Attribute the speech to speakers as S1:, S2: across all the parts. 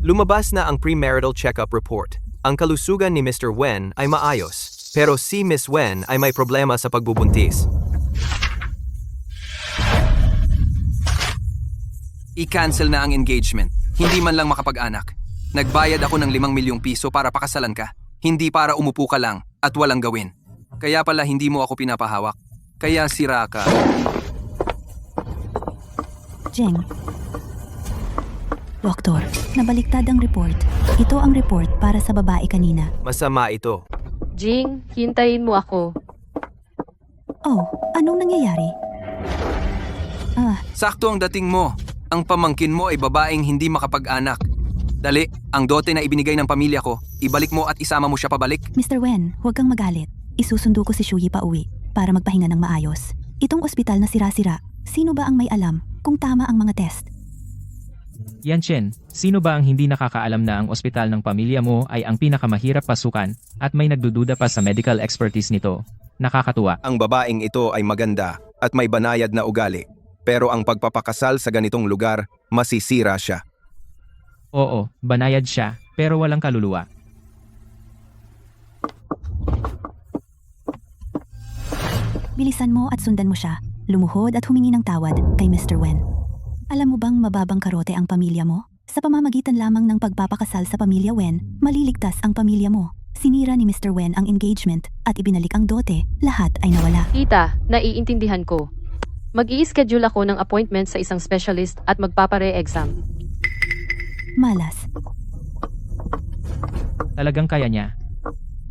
S1: Lumabas na ang premarital check-up report. Ang kalusugan ni Mr. Wen ay maayos, pero si Miss Wen ay may problema sa pagbubuntis.
S2: I-cancel na ang engagement. Hindi man lang makapag-anak. Nagbayad ako ng 5 milyong piso para pakasalan ka. Hindi para umupo ka lang at walang gawin. Kaya pala hindi mo ako pinapahawak. Kaya sira ka.
S3: Jing. Doktor, nabaliktad ang report. Ito ang report para sa babae kanina.
S1: Masama ito.
S4: Jing, hintayin mo ako.
S3: Oh, anong nangyayari?
S2: Sakto ang dating mo. Ang pamangkin mo ay babaeng hindi makapag-anak. Dali, ang dote na ibinigay ng pamilya ko, ibalik mo at isama mo siya pabalik.
S3: Mr. Wen, huwag kang magalit. Isusundo ko si Shuyi pa uwi para magpahinga ng maayos. Itong ospital na sira-sira, sino ba ang may alam kung tama ang mga test?
S5: Yan Chen, sino ba ang hindi nakakaalam na ang ospital ng pamilya mo ay ang pinakamahirap pasukan at may nagdududa pa sa medical expertise nito? Nakakatuwa.
S6: Ang babaeng ito ay maganda at may banayad na ugali. Pero ang pagpapakasal sa ganitong lugar, masisira siya.
S5: Oo, banayad siya, pero walang kaluluwa.
S3: Bilisan mo at sundan mo siya. Lumuhod at humingi ng tawad kay Mr. Wen. Alam mo bang mababang karote ang pamilya mo? Sa pamamagitan lamang ng pagpapakasal sa pamilya Wen, maliligtas ang pamilya mo. Sinira ni Mr. Wen ang engagement at ibinalik ang dote, lahat ay nawala.
S4: Tita, naiintindihan ko. Mag-i-schedule ako ng appointment sa isang specialist at magpapare-exam.
S3: Malas.
S5: Talagang kaya niya.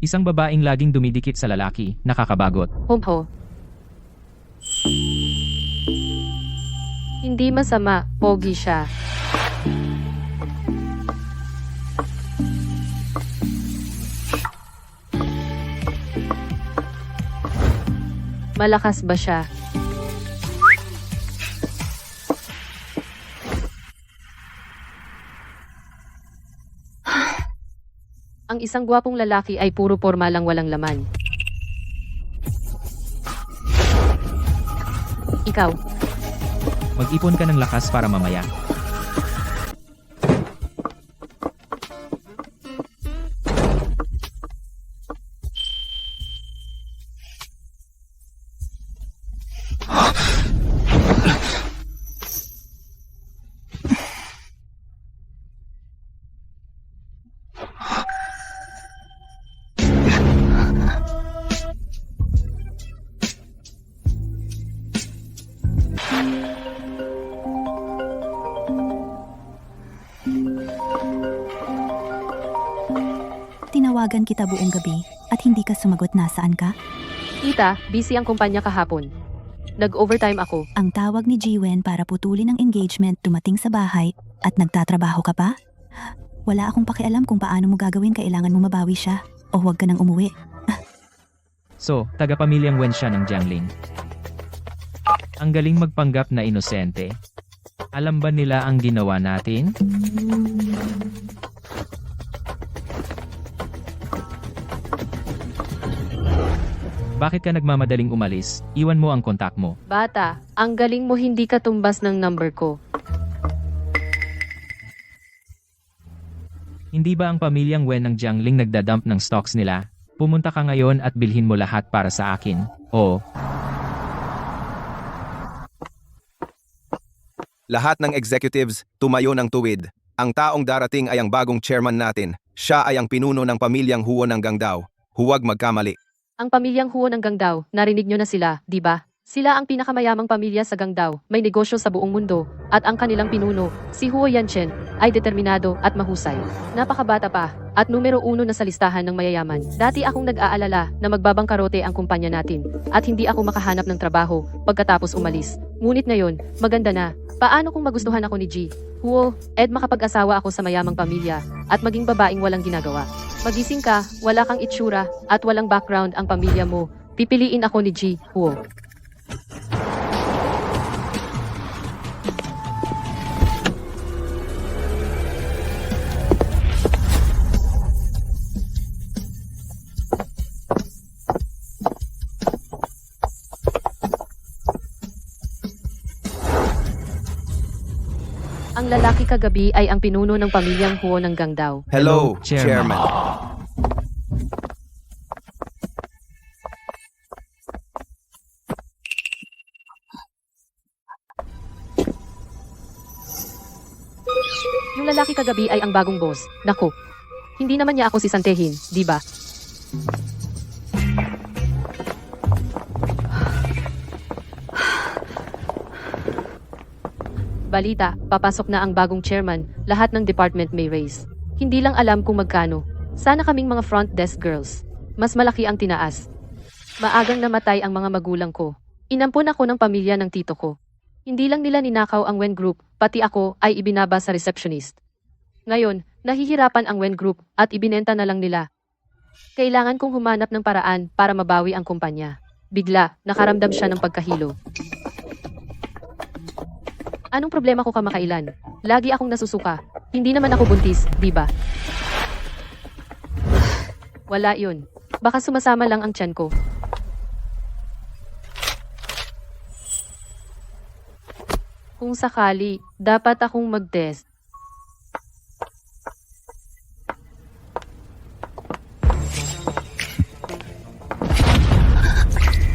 S5: Isang babaeng laging dumidikit sa lalaki, nakakabagot.
S4: Humho. Hindi masama, pogi siya. Malakas ba siya? Ang isang gwapong lalaki ay puro porma lang walang laman. Ikaw.
S5: Mag-ipon ka ng lakas para mamaya.
S3: Tinawagan kita buong gabi at hindi ka sumagot. Nasaan ka?
S4: Tita, busy ang kumpanya kahapon. Nag-overtime ako.
S3: Ang tawag ni Jiwen para putulin ang engagement dumating sa bahay at nagtatrabaho ka pa? Wala akong pakialam kung paano mo gagawin, kailangan mo mabawi siya o huwag ka nang umuwi.
S5: So, taga-pamilyang Wen siya ng Jiangling. Ang galing magpanggap na inosente. Alam ba nila ang ginawa natin? Bakit ka nagmamadaling umalis? Iwan mo ang kontak mo.
S4: Bata, ang galing mo, hindi ka tumbas ng number ko.
S5: Hindi ba ang pamilyang Wen ng Jiangling nagdadump ng stocks nila? Pumunta ka ngayon at bilhin mo lahat para sa akin. Oo.
S6: Lahat ng executives tumayo ng tuwid. Ang taong darating ay ang bagong chairman natin. Siya ay ang pinuno ng pamilyang Huo ng Gangdao. Huwag magkamali.
S4: Ang pamilyang Huo ng Gangdao, narinig nyo na sila, di ba? Sila ang pinakamayamang pamilya sa Gangdao, may negosyo sa buong mundo, at ang kanilang pinuno, si Huo Yanchen, ay determinado at mahusay. Napakabata pa, at numero 1 na sa listahan ng mayayaman. Dati akong nag-aalala na magbabangkarote ang kumpanya natin, at hindi ako makahanap ng trabaho pagkatapos umalis. Ngunit ngayon, maganda na. Paano kung magustuhan ako ni G? Huo, makapag-asawa ako sa mayamang pamilya, at maging babaeng walang ginagawa. Magising ka, wala kang itsura, at walang background ang pamilya mo. Pipiliin ako ni G, Huo. Ang Yung lalaki kagabi ay ang pinuno ng pamilyang Huo ng Gangdao.
S6: Hello,
S5: Chairman.
S6: Chairman.
S4: Yung lalaki kagabi ay ang bagong boss. Naku. Hindi naman niya ako sisantehin, di ba? Balita, papasok na ang bagong chairman, lahat ng department may raise. Hindi lang alam kung magkano. Sana kaming mga front desk girls. Mas malaki ang tinaas. Maagang namatay ang mga magulang ko. Inampun ako ng pamilya ng tito ko. Hindi lang nila ninakaw ang Wen Group, pati ako ay ibinaba sa receptionist. Ngayon, nahihirapan ang Wen Group at ibinenta na lang nila. Kailangan kong humanap ng paraan para mabawi ang kumpanya. Bigla, nakaramdam siya ng pagkahilo. Anong problema ko kamakailan? Lagi akong nasusuka. Hindi naman ako buntis, di ba? Wala yun. Baka sumasama lang ang tiyan ko. Kung sakali, dapat akong mag-test.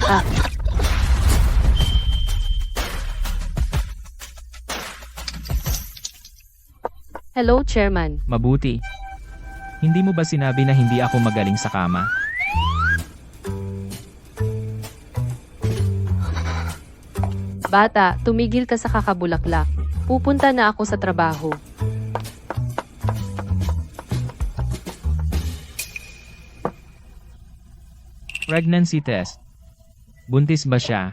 S4: Ah. Hello, Chairman.
S5: Mabuti. Hindi mo ba sinabi na hindi ako magaling sa kama?
S4: Bata, tumigil ka sa kakabulaklak. Pupunta na ako sa trabaho.
S5: Pregnancy test. Buntis ba siya?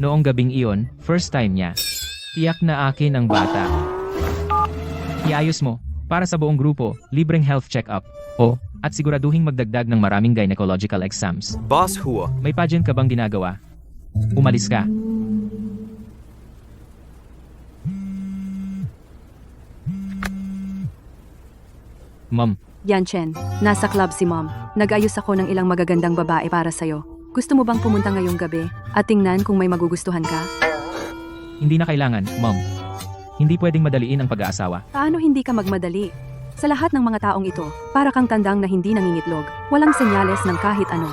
S5: Noong gabing iyon, first time niya. Tiyak na akin ang bata. Iayos mo, para sa buong grupo, libreng health check-up. O, at siguraduhing magdagdag ng maraming gynecological exams.
S1: Boss Huo,
S5: May pageant ka bang ginagawa? Umalis ka. Ma'am,
S7: Yanchen, nasa club si Mom. Nag-ayos ako ng ilang magagandang babae para sa'yo. Gusto mo bang pumunta ngayong gabi at tingnan kung may magugustuhan ka?
S5: hindi na kailangan, ma'am. Hindi pwedeng madaliin ang pag-aasawa.
S7: Paano hindi ka magmadali? Sa lahat ng mga taong ito, para kang tandang na hindi nangingitlog. Walang senyales ng kahit ano.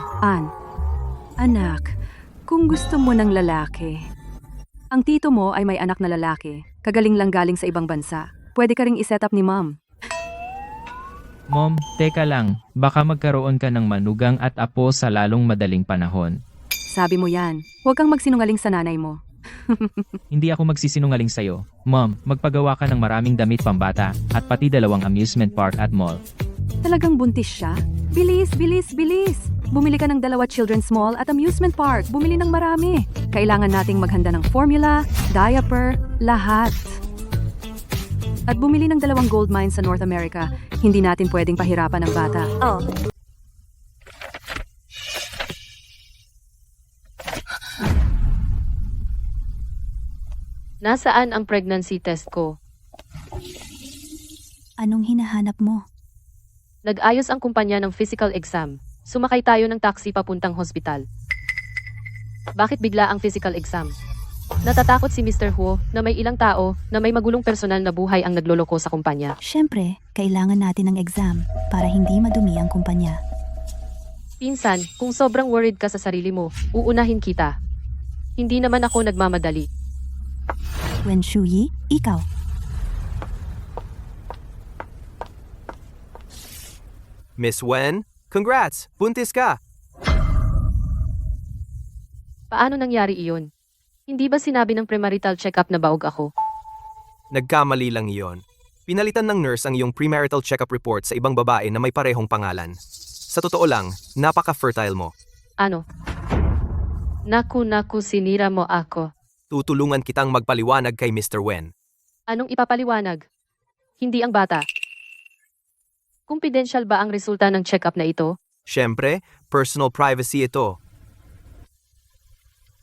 S7: Anak, kung gusto mo ng lalaki. Ang tito mo ay may anak na lalaki. Kagaling lang galing sa ibang bansa. Pwede ka ring iset up ni Mom.
S5: Mom, teka lang. Baka magkaroon ka ng manugang at apo sa lalong madaling panahon.
S7: Sabi mo yan. Huwag kang magsinungaling sa nanay mo.
S5: Hindi ako magsisinungaling sa'yo. Mom, magpagawa ka ng maraming damit pambata at pati 2 amusement park at mall.
S7: Talagang buntis siya? Bilis, bilis, bilis! Bumili ka ng 2 children's mall at amusement park. Bumili ng marami. Kailangan nating maghanda ng formula, diaper, lahat. At bumili ng 2 gold mines sa North America. Hindi natin pwedeng pahirapan ang bata.
S4: Nasaan ang pregnancy test ko?
S3: Anong hinahanap mo?
S4: Nag-ayos ang kumpanya ng physical exam. Sumakay tayo ng taxi papuntang hospital. Bakit bigla ang physical exam? Natatakot si Mr. Huo na may ilang tao na may magulong personal na buhay ang nagloloko sa kumpanya.
S3: Siyempre, kailangan natin ng exam para hindi madumi ang kumpanya.
S4: Pinsan, kung sobrang worried ka sa sarili mo, uunahin kita. Hindi naman ako nagmamadali.
S3: Wen Shuyi, ikaw.
S1: Miss Wen, congrats! Buntis ka!
S4: Paano nangyari iyon? Hindi ba sinabi ng premarital check-up na baog ako?
S1: Nagkamali lang iyon. Pinalitan ng nurse ang iyong premarital check-up report sa ibang babae na may parehong pangalan. Sa totoo lang, napaka-fertile mo.
S4: Ano? Naku, sinira mo ako.
S1: Tutulungan kitang magpaliwanag kay Mr. Wen.
S4: Anong ipapaliwanag? Hindi ang bata. Confidential ba ang resulta ng check-up na ito?
S1: Siyempre, personal privacy ito.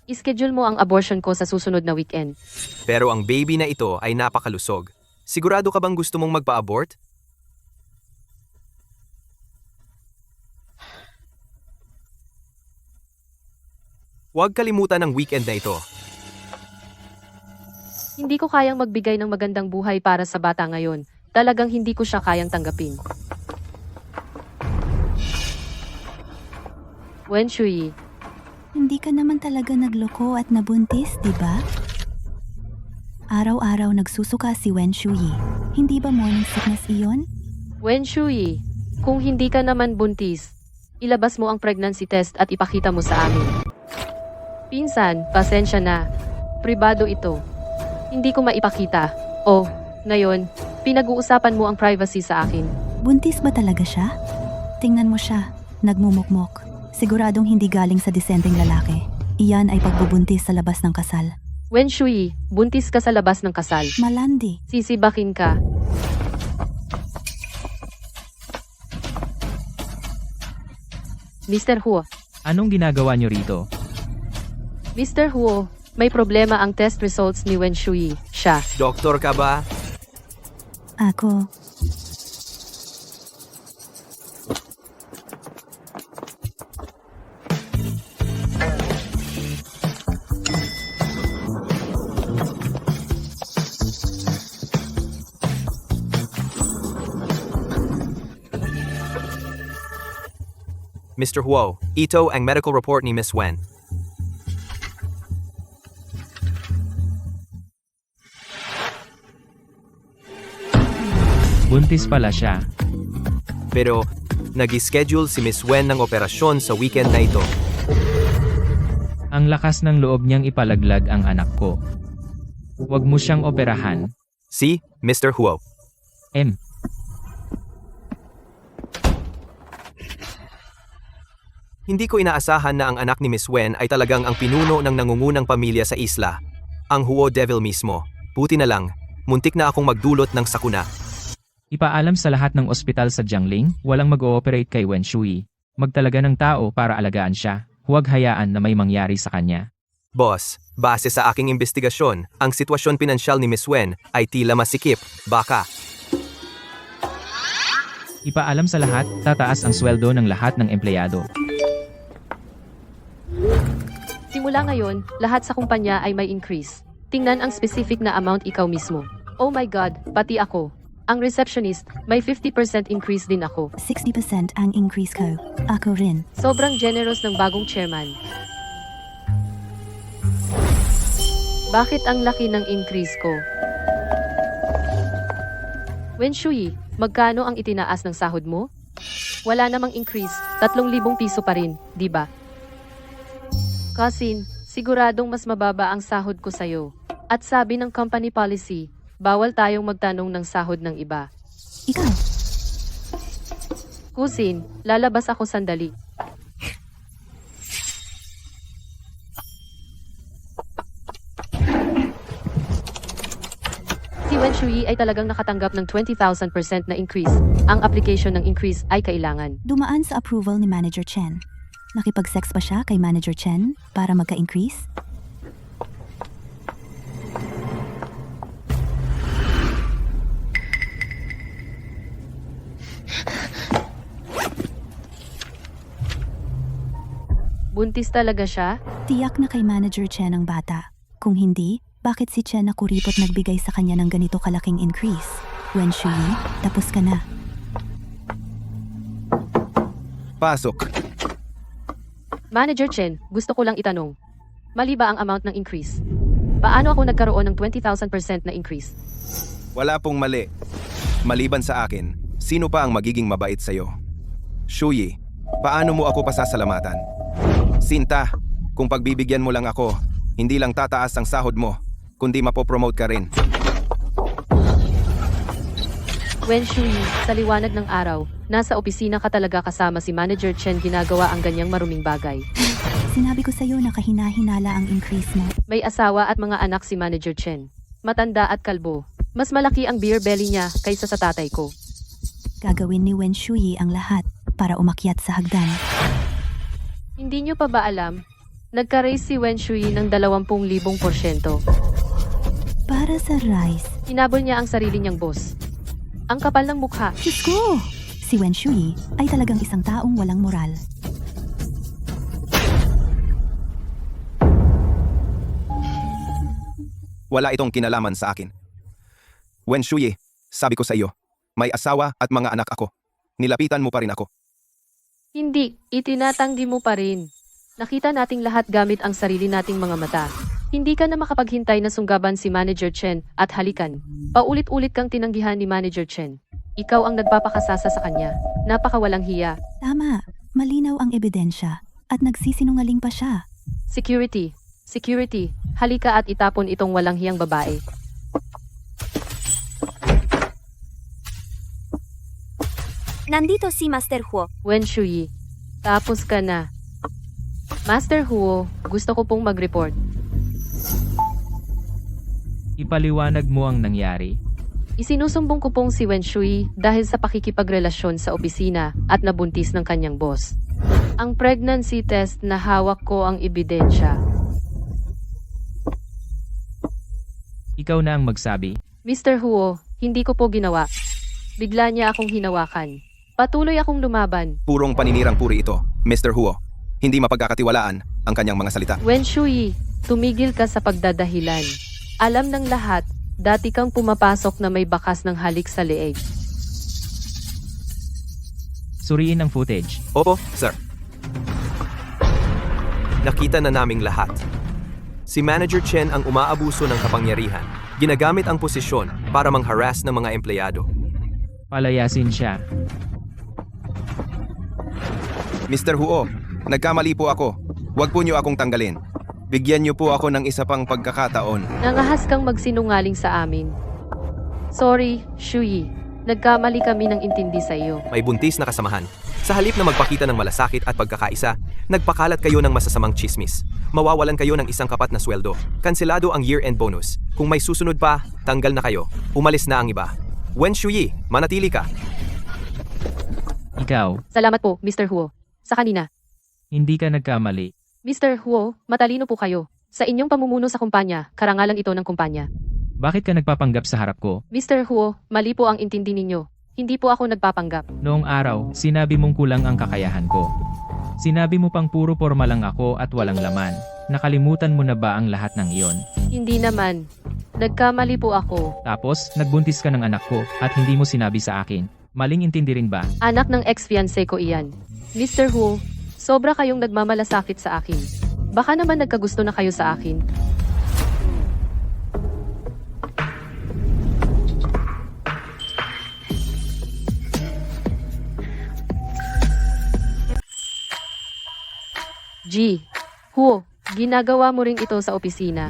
S4: Ischedule mo ang abortion ko sa susunod na weekend.
S1: Pero ang baby na ito ay napakalusog. Sigurado ka bang gusto mong magpa-abort? Huwag kalimutan ang weekend na ito.
S4: Hindi ko kayang magbigay ng magandang buhay para sa bata ngayon. Talagang hindi ko siya kayang tanggapin. Wen Shui,
S3: Hindi ka naman talaga nagloko at nabuntis, di ba? Araw-araw nagsusuka si Wen Shui. Hindi ba morning sickness iyon?
S4: Wen Shui, kung hindi ka naman buntis, ilabas mo ang pregnancy test at ipakita mo sa amin. Pinsan, pasensya na. Pribado ito. Hindi ko maipakita. Oh, ngayon, pinag-uusapan mo ang privacy sa akin.
S3: Buntis ba talaga siya? Tingnan mo siya, nagmumukmok. Siguradong hindi galing sa disenteng lalaki. Iyan ay pagbubuntis sa labas ng kasal.
S4: Wen Shui, buntis ka sa labas ng kasal.
S3: Malandi.
S4: Sisibakin ka. Mr. Huo,
S5: Anong ginagawa niyo rito?
S4: Mr. Huo, may problema ang test results ni Wen Shui. Siya.
S1: Doktor ka ba?
S3: Ako,
S1: Mr. Huo, ito ang medical report ni Miss Wen.
S5: Buntis pala siya.
S1: Pero, nag-schedule si Miss Wen ng operasyon sa weekend na ito.
S5: Ang lakas ng loob niyang ipalaglag ang anak ko. Huwag mo siyang operahan.
S1: Si, Mr. Huo.
S5: M.
S1: Hindi ko inaasahan na ang anak ni Miss Wen ay talagang ang pinuno ng nangungunang pamilya sa isla. Ang Huo Devil mismo. Buti na lang, muntik na akong magdulot ng sakuna.
S5: Ipaalam sa lahat ng ospital sa Jiangling, walang mag-ooperate kay Wen Shui. Magtalaga ng tao para alagaan siya. Huwag hayaan na may mangyari sa kanya.
S1: Boss, base sa aking investigasyon, ang sitwasyon pinansyal ni Miss Wen ay tila masikip. Baka,
S5: Ipaalam sa lahat, tataas ang sweldo ng lahat ng empleyado.
S4: Simula ngayon, lahat sa kumpanya ay may increase. Tingnan ang specific na amount ikaw mismo. Oh my God, pati ako. Ang receptionist, may 50% increase din ako.
S3: 60% ang increase ko. Ako rin.
S4: Sobrang generous ng bagong chairman. Bakit ang laki ng increase ko? Wen Shui, magkano ang itinaas ng sahod mo? Wala namang increase, 3,000 piso pa rin, di ba? Cousin, siguradong mas mababa ang sahod ko sa'yo. At sabi ng company policy, bawal tayong magtanong ng sahod ng iba.
S3: Ikaw,
S4: Cousin, lalabas ako sandali. Si Wen Shui ay talagang nakatanggap ng 20,000% na increase. Ang application ng increase ay kailangan.
S3: dumaan sa approval ni Manager Chen. Nakipag-sex pa siya kay Manager Chen para magka-increase?
S4: Buntis talaga siya?
S3: Tiyak na kay Manager Chen ang bata. Kung hindi, bakit si Chen na kuripot nagbigay sa kanya ng ganito kalaking increase? Wen Shui, tapos ka na.
S6: Pasok.
S4: Manager Chen, gusto ko lang itanong. Mali ba ang amount ng increase? Paano ako nagkaroon ng 20,000% na increase?
S6: Wala pong mali. Maliban sa akin, sino pa ang magiging mabait sa'yo? Shuyi, paano mo ako pasasalamatan? Sinta, kung pagbibigyan mo lang ako, hindi lang tataas ang sahod mo, kundi mapopromote ka rin.
S4: Wen Shui, sa liwanag ng araw, nasa opisina ka talaga kasama si Manager Chen ginagawa ang ganyang maruming bagay.
S3: Sinabi ko sa'yo na kahina-hinala ang increase mo.
S4: May asawa at mga anak si Manager Chen. Matanda at kalbo. Mas malaki ang beer belly niya kaysa sa tatay ko.
S3: Gagawin ni Wen Shui ang lahat para umakyat sa hagdan.
S4: Hindi niyo pa ba alam? Nagka-raise si Wen Shui ng 20,000%.
S3: Para sa rice.
S4: Hinabol niya ang sarili niyang boss. Ang kapal ng mukha.
S3: Diyos ko! Si Wen Shui ay talagang isang taong walang moral.
S6: Wala itong kinalaman sa akin. Wen Shuyi, sabi ko sa iyo, may asawa at mga anak ako. Nilapitan mo pa rin ako.
S4: Hindi, itinatanggi mo pa rin. Nakita nating lahat gamit ang sarili nating mga mata. Hindi ka na makapaghintay na sunggaban si Manager Chen at halikan. Paulit-ulit kang tinanggihan ni Manager Chen. Ikaw ang nagpapakasasa sa kanya. Napakawalang hiya.
S3: Tama, malinaw ang ebidensya at nagsisinungaling pa siya.
S4: Security. Security. Halika at itapon itong walang hiyang babae.
S8: Nandito si Master Huo.
S4: Wen Shuyi. Tapos ka na. Master Huo, gusto ko pong mag-report.
S5: Ipaliwanag mo ang nangyari.
S4: Isinusumbong ko pong si Wen Shui dahil sa pakikipagrelasyon sa opisina at nabuntis ng kanyang boss. Ang pregnancy test na hawak ko ang ebidensya.
S5: Ikaw na ang magsabi.
S4: Mr. Huo, hindi ko po ginawa. Bigla niya akong hinawakan. Patuloy akong lumaban.
S6: Purong paninirang puri ito, Mr. Huo. Hindi mapagkakatiwalaan ang kanyang mga salita.
S4: Wen Shui, tumigil ka sa pagdadahilan. Alam ng lahat, dati kang pumapasok na may bakas ng halik sa leeg.
S5: Suriin ang footage.
S1: Opo, sir. Nakita na naming lahat. Si Manager Chen ang umaabuso ng kapangyarihan. Ginagamit ang posisyon para mangharas ng mga empleyado.
S5: Palayasin siya.
S6: Mr. Huo, nagkamali po ako. Huwag po niyo akong tanggalin. Bigyan niyo po ako ng isa pang pagkakataon.
S4: Nangahas kang magsinungaling sa amin. Sorry, Shuyi. Nagkamali kami ng intindi sa iyo.
S1: May buntis na kasamahan. Sa halip na magpakita ng malasakit at pagkakaisa, nagpakalat kayo ng masasamang chismis. Mawawalan kayo ng isang kapat na sweldo. Kanselado ang year-end bonus. Kung may susunod pa, tanggal na kayo. Umalis na ang iba. Wen Shuyi, manatili ka.
S5: Ikaw,
S4: Salamat po, Mr. Huo. Sa kanina.
S5: hindi ka nagkamali.
S4: Mr. Huo, matalino po kayo. Sa inyong pamumuno sa kumpanya, karangalan ito ng kumpanya.
S5: Bakit ka nagpapanggap sa harap ko?
S4: Mr. Huo, mali po ang intindi ninyo. Hindi po ako nagpapanggap.
S5: Noong araw, sinabi mong kulang ang kakayahan ko. Sinabi mo pang puro porma lang ako at walang laman. Nakalimutan mo na ba ang lahat ng iyon?
S4: Hindi naman. Nagkamali po ako.
S5: Tapos, nagbuntis ka ng anak ko at hindi mo sinabi sa akin. Maling intindi rin ba?
S4: Anak ng ex-fiancé ko iyan. Mr. Huo, sobra kayong nagmamalasakit sa akin. Baka naman nagkagusto na kayo sa akin. G. Huo, ginagawa mo rin ito sa opisina.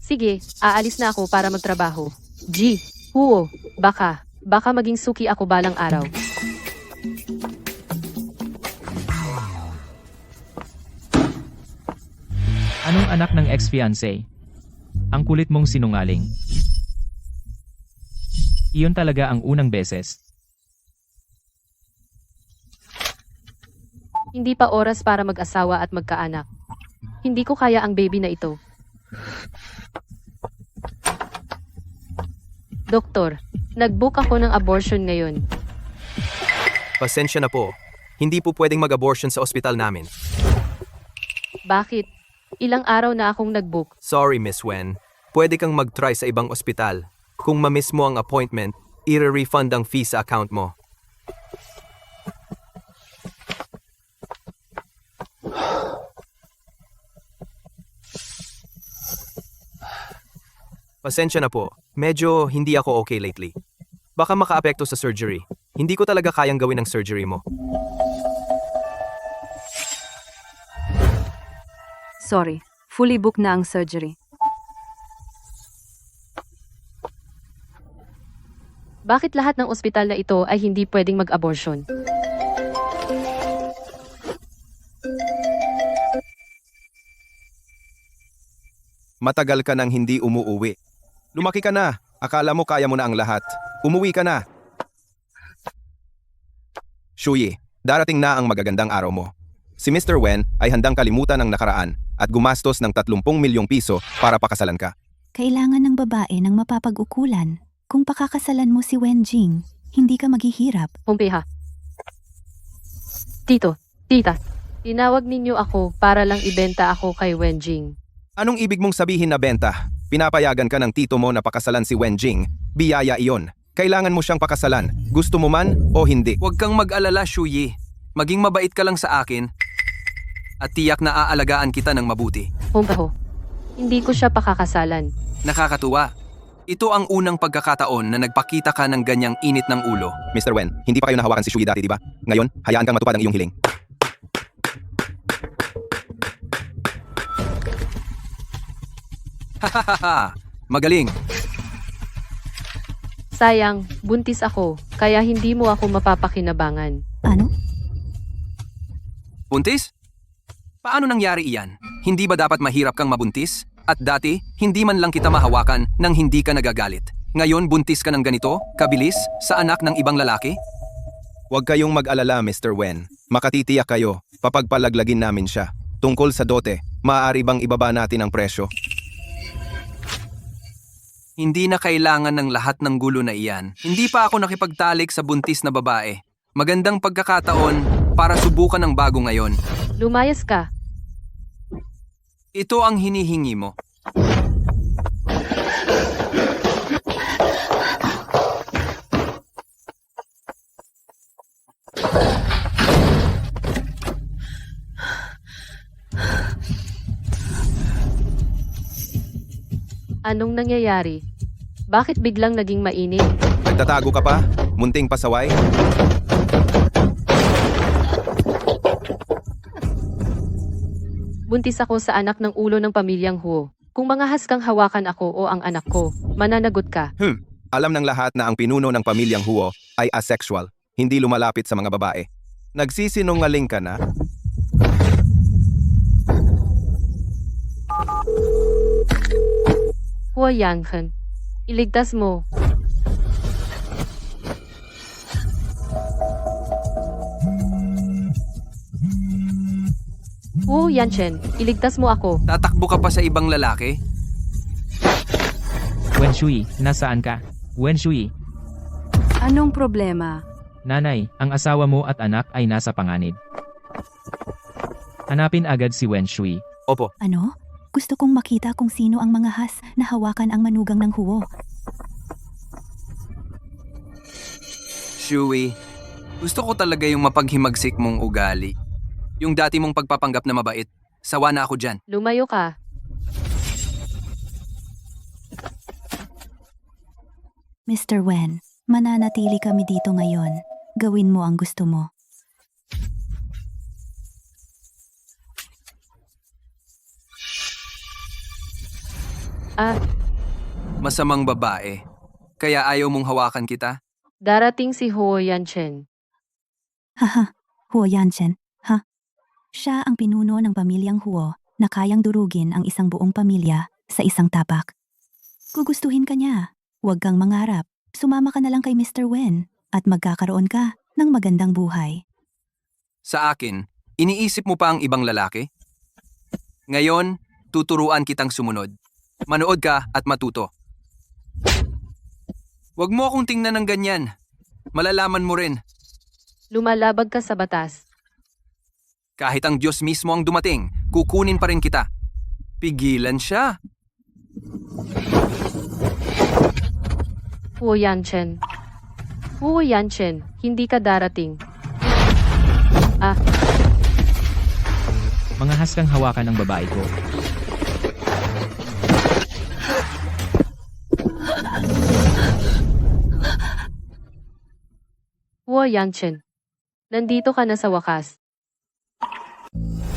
S4: Sige, aalis na ako para magtrabaho. G. Huo, baka maging suki ako balang araw.
S5: Anong anak ng ex-fiancé? Ang kulit mong sinungaling. Iyon talaga ang unang beses.
S4: Hindi pa oras para mag-asawa at magkaanak. Hindi ko kaya ang baby na ito. Doktor, nag-book ako ng abortion ngayon.
S1: Pasensya na po. Hindi po pwedeng mag-abortion sa ospital namin.
S4: Bakit? Ilang araw na akong nag-book.
S1: Sorry, Miss Wen. Pwede kang mag-try sa ibang ospital. Kung ma-miss mo ang appointment, i-refund ang fee sa account mo. Pasensya na po. Medyo hindi ako okay lately. Baka makaapekto sa surgery. Hindi ko talaga kayang gawin ang surgery mo.
S7: Sorry, fully booked na ang surgery.
S4: Bakit lahat ng ospital na ito ay hindi pwedeng mag-abortion?
S6: Matagal ka nang hindi umuuwi. Lumaki ka na. Akala mo kaya mo na ang lahat. Umuwi ka na. Shuyi, darating na ang magagandang araw mo. Si Mr. Wen ay handang kalimutan ang nakaraan at gumastos ng 30 milyong piso para pakasalan ka.
S3: Kailangan ng babae ng mapapag-ukulan. Kung pakakasalan mo si Wen Jing, hindi ka maghihirap.
S4: Pompeha. Tito, tita, Tinawag ninyo ako para lang ibenta ako kay Wenjing.
S6: Anong ibig mong sabihin na benta? Pinapayagan ka ng tito mo na pakasalan si Wenjing. Biyaya iyon. Kailangan mo siyang pakasalan. Gusto mo man o hindi.
S2: Huwag kang mag-alala, Shuyi. Maging mabait ka lang sa akin at tiyak na aalagaan kita ng mabuti.
S4: Humpaho. Hindi ko siya pakakasalan.
S2: Nakakatuwa. Ito ang unang pagkakataon na nagpakita ka ng ganyang init ng ulo.
S6: Mr. Wen, hindi pa kayo nahawakan si Shuyi dati, di ba? Ngayon, hayaan kang matupad ang iyong hiling.
S2: Hahaha! Magaling!
S4: Sayang, buntis ako, kaya hindi mo ako mapapakinabangan.
S3: Ano?
S2: Buntis? Paano nangyari iyan? Hindi ba dapat mahirap kang mabuntis? At dati, hindi man lang kita mahawakan nang hindi ka nagagalit. Ngayon, buntis ka ng ganito, kabilis, sa anak ng ibang lalaki?
S6: Huwag kayong mag-alala, Mr. Wen. Makatitiyak kayo. Papagpalaglagin namin siya. Tungkol sa dote, maaari bang ibaba natin ang presyo?
S2: Hindi na kailangan ng lahat ng gulo na iyan. Hindi pa ako nakipagtalik sa buntis na babae. Magandang pagkakataon para subukan ng bago ngayon.
S4: Lumayas ka.
S2: Ito ang hinihingi mo.
S4: Anong nangyayari? Bakit biglang naging mainit?
S6: Nagtatago ka pa? Munting pasaway?
S4: Buntis ako sa anak ng ulo ng pamilyang Huo. Kung mangahas kang hawakan ako o ang anak ko, mananagot ka.
S6: Alam ng lahat na ang pinuno ng pamilyang Huo ay asexual, hindi lumalapit sa mga babae. Nagsisinungaling ka na?
S4: Huo Yanghen, iligtas mo. Huo Yanchen, iligtas mo ako.
S2: Tatakbo ka pa sa ibang lalaki?
S5: Wen Shui, nasaan ka? Wen Shui,
S7: Anong problema?
S5: nanay, ang asawa mo at anak ay nasa panganib. Hanapin agad si Wen Shui.
S1: Opo,
S3: Ano? Gusto kong makita kung sino ang mga has na hawakan ang manugang ng Huo.
S2: Shuey, gusto ko talaga yung mapaghimagsik mong ugali. Yung dati mong pagpapanggap na mabait. Sawa na ako dyan.
S4: Lumayo ka.
S3: Mr. Wen, mananatili kami dito ngayon. Gawin mo ang gusto mo.
S4: Ah,
S2: Masamang babae. Kaya ayaw mong hawakan kita?
S4: darating si Huo Yanchen.
S3: Haha, Huo Yanchen, ha? Siya ang pinuno ng pamilyang Huo na kayang durugin ang isang buong pamilya sa isang tapak. Gugustuhin ka niya. Huwag kang mangarap. Sumama ka na lang kay Mr. Wen at magkakaroon ka ng magandang buhay.
S2: Sa akin, iniisip mo pa ang ibang lalaki? Ngayon, tuturuan kitang sumunod. Manood ka at matuto. Huwag mo akong tingnan ng ganyan. Malalaman mo rin.
S4: Lumalabag ka sa batas.
S2: Kahit ang Diyos mismo ang dumating, kukunin pa rin kita. Pigilan siya.
S4: Huo Yanchen. Huo Yanchen, hindi ka darating. Ah,
S5: Mangahas kang hawakan ng babae ko.
S4: Huo Yanchen. Nandito ka na sa wakas.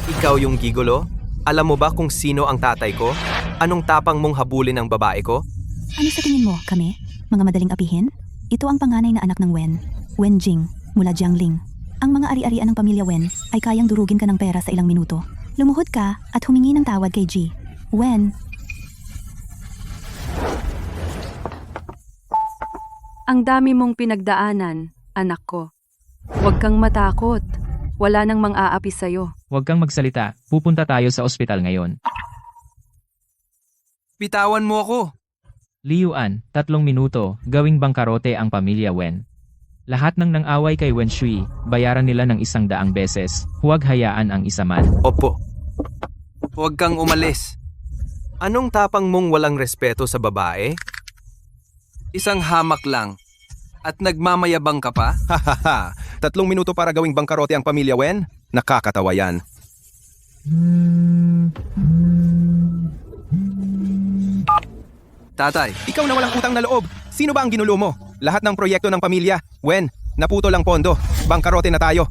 S1: ikaw yung gigolo? Alam mo ba kung sino ang tatay ko? Anong tapang mong habulin ang babae ko?
S3: Ano sa tingin mo, kami? Mga madaling apihin? Ito ang panganay na anak ng Wen, Wen Jing, mula Jiangling. Ang mga ari-arian ng pamilya Wen ay kayang durugin ka ng pera sa ilang minuto. Lumuhod ka at humingi ng tawad kay Ji. Wen,
S7: Ang dami mong pinagdaanan, anak ko. Huwag kang matakot. Wala nang mang-aapi sa'yo.
S5: Huwag kang magsalita, pupunta tayo sa ospital ngayon.
S2: Bitawan mo ako.
S5: Liuan, 3 minuto, gawing bangkarote ang pamilya Wen. Lahat ng nang-away kay Wen Shui, bayaran nila ng 100 beses. Huwag hayaan ang isa man.
S1: Opo.
S2: Huwag kang umalis.
S1: Anong tapang mong walang respeto sa babae?
S2: Isang hamak lang. At nagmamayabang ka pa?
S6: Hahaha, 3 minuto para gawing bangkarote ang pamilya Wen? Nakakatawa yan.
S2: Tatay,
S6: Ikaw na walang utang na loob. Sino ba ang ginulo mo? Lahat ng proyekto ng pamilya. Wen, naputo lang pondo. Bangkarote na tayo.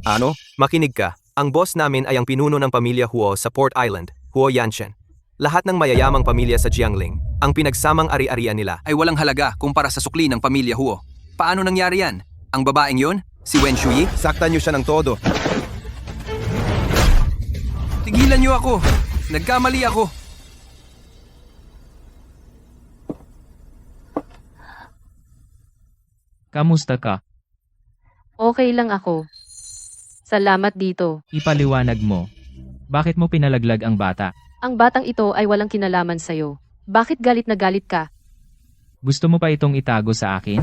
S6: Ano?
S1: Makinig ka. Ang boss namin ay ang pinuno ng pamilya Huo sa Port Island, Huo Yanchen. Lahat ng mayayamang pamilya sa Jiangling, ang pinagsamang ari-arian nila.
S2: ay walang halaga kumpara sa sukli ng pamilya Huo. Paano nangyari yan? Ang babaeng yun? Si Wen Shui?
S6: Saktan niyo siya ng todo.
S2: Tigilan niyo ako! Nagkamali ako!
S5: Kamusta ka?
S4: Okay lang ako. Salamat dito.
S5: Ipaliwanag mo. Bakit mo pinalaglag ang bata?
S4: Ang batang ito ay walang kinalaman sa'yo. Bakit galit na galit ka?
S5: Gusto mo pa itong itago sa akin?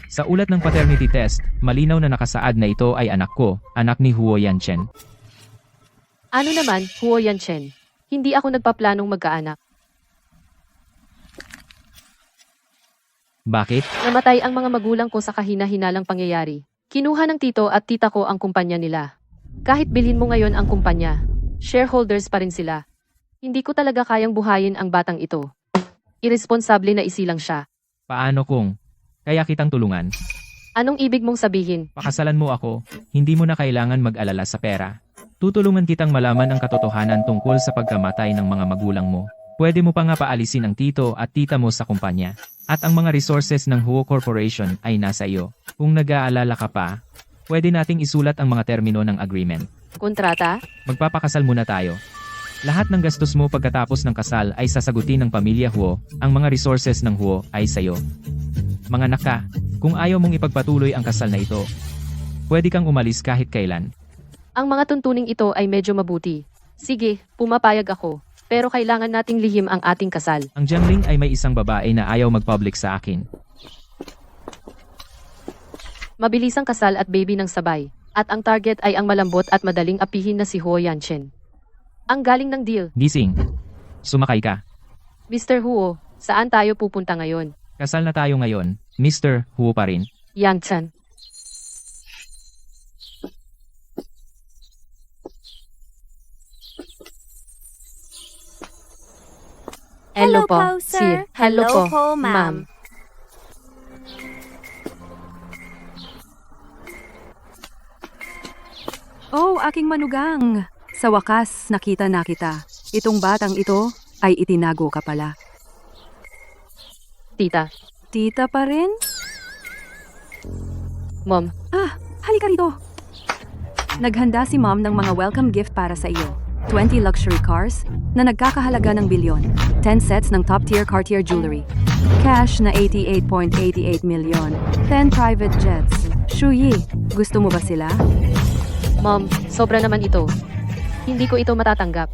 S5: Sa ulat ng paternity test, malinaw na nakasaad na ito ay anak ko, anak ni Huo Yanchen.
S4: Ano naman, Huo Yanchen? Hindi ako nagpaplanong magkaanak.
S5: Bakit?
S4: Namatay ang mga magulang ko sa kahina-hinalang pangyayari. Kinuha ng tito at tita ko ang kumpanya nila. Kahit bilhin mo ngayon ang kumpanya, shareholders pa rin sila. Hindi ko talaga kayang buhayin ang batang ito. Irresponsable na isilang siya.
S5: Paano kung? Kaya kitang tulungan.
S4: Anong ibig mong sabihin?
S5: Pakasalan mo ako, hindi mo na kailangan mag-alala sa pera. Tutulungan kitang malaman ang katotohanan tungkol sa pagkamatay ng mga magulang mo. Pwede mo pa nga paalisin ang tito at tita mo sa kumpanya. At ang mga resources ng Huo Corporation ay nasa iyo. Kung nag-aalala ka pa, pwede nating isulat ang mga termino ng agreement.
S4: Kontrata?
S5: Magpapakasal muna tayo. Lahat ng gastos mo pagkatapos ng kasal ay sasagutin ng pamilya Huo, ang mga resources ng Huo ay sayo. Mga naka, kung ayaw mong ipagpatuloy ang kasal na ito, pwede kang umalis kahit kailan.
S4: Ang mga tuntuning ito ay medyo mabuti. Sige, pumapayag ako. Pero kailangan nating lihim ang ating kasal.
S5: Ang Jiangling ay may isang babae na ayaw mag-public sa akin.
S4: Mabilisang kasal at baby ng sabay. At ang target ay ang malambot at madaling apihin na si Huo Yanchen. Ang galing ng deal.
S5: Gising. Sumakay ka.
S4: Mr. Huo, saan tayo pupunta ngayon?
S5: Kasal na tayo ngayon. Mr. Huo pa rin.
S4: Yangchan.
S8: Hello po,
S4: sir.
S8: sir.
S4: Hello
S8: Hello
S4: po,
S8: po,
S4: ma'am.
S8: ma'am.
S7: Oh, aking manugang. Sa wakas, nakita na kita. Itong batang ito ay itinago ka pala.
S4: Tita.
S7: Tita pa rin?
S4: Mom.
S7: Halika rito. Naghanda si mom ng mga welcome gift para sa iyo. 20 luxury cars na nagkakahalaga ng bilyon. 10 sets ng top-tier Cartier jewelry. Cash na 88.88 million. 10 private jets. Shuyi, gusto mo ba sila?
S4: Mom, sobra naman ito. Hindi ko ito matatanggap.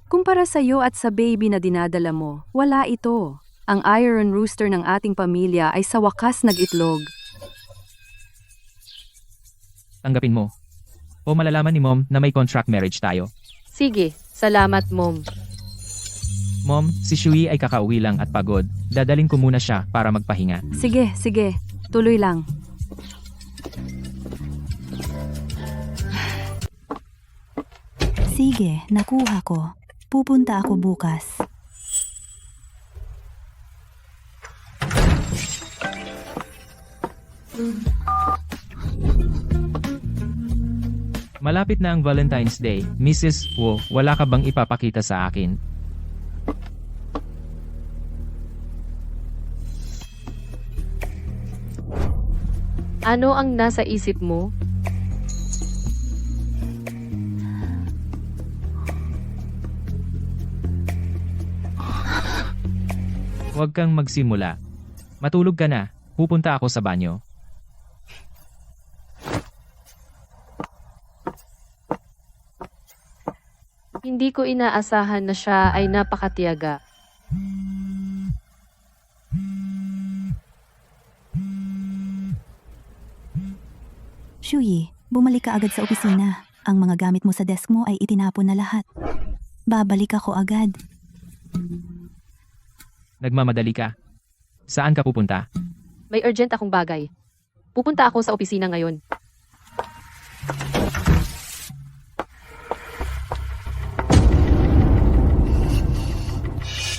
S7: Kumpara sa iyo at sa baby na dinadala mo, wala ito. Ang iron rooster ng ating pamilya ay sa wakas nag-itlog.
S5: Tanggapin mo. O malalaman ni Mom na may contract marriage tayo.
S4: Sige, salamat, Mom.
S5: Mom, si Shui ay kakauwi lang at pagod. Dadalin ko muna siya para magpahinga.
S7: Sige, sige. Tuloy lang.
S3: Sige, nakuha ko. Pupunta ako bukas.
S5: Malapit na ang Valentine's Day. Mrs. Wu, wala ka bang ipapakita sa akin?
S4: Ano ang nasa isip mo?
S5: Huwag kang magsimula. Matulog ka na. Pupunta ako sa banyo.
S4: Hindi ko inaasahan na siya ay napakatiyaga.
S3: Shuyi, bumalik ka agad sa opisina. Ang mga gamit mo sa desk mo ay itinapon na lahat. Babalik ako agad.
S5: Nagmamadali ka. Saan ka pupunta?
S4: May urgent akong bagay. Pupunta ako sa opisina ngayon.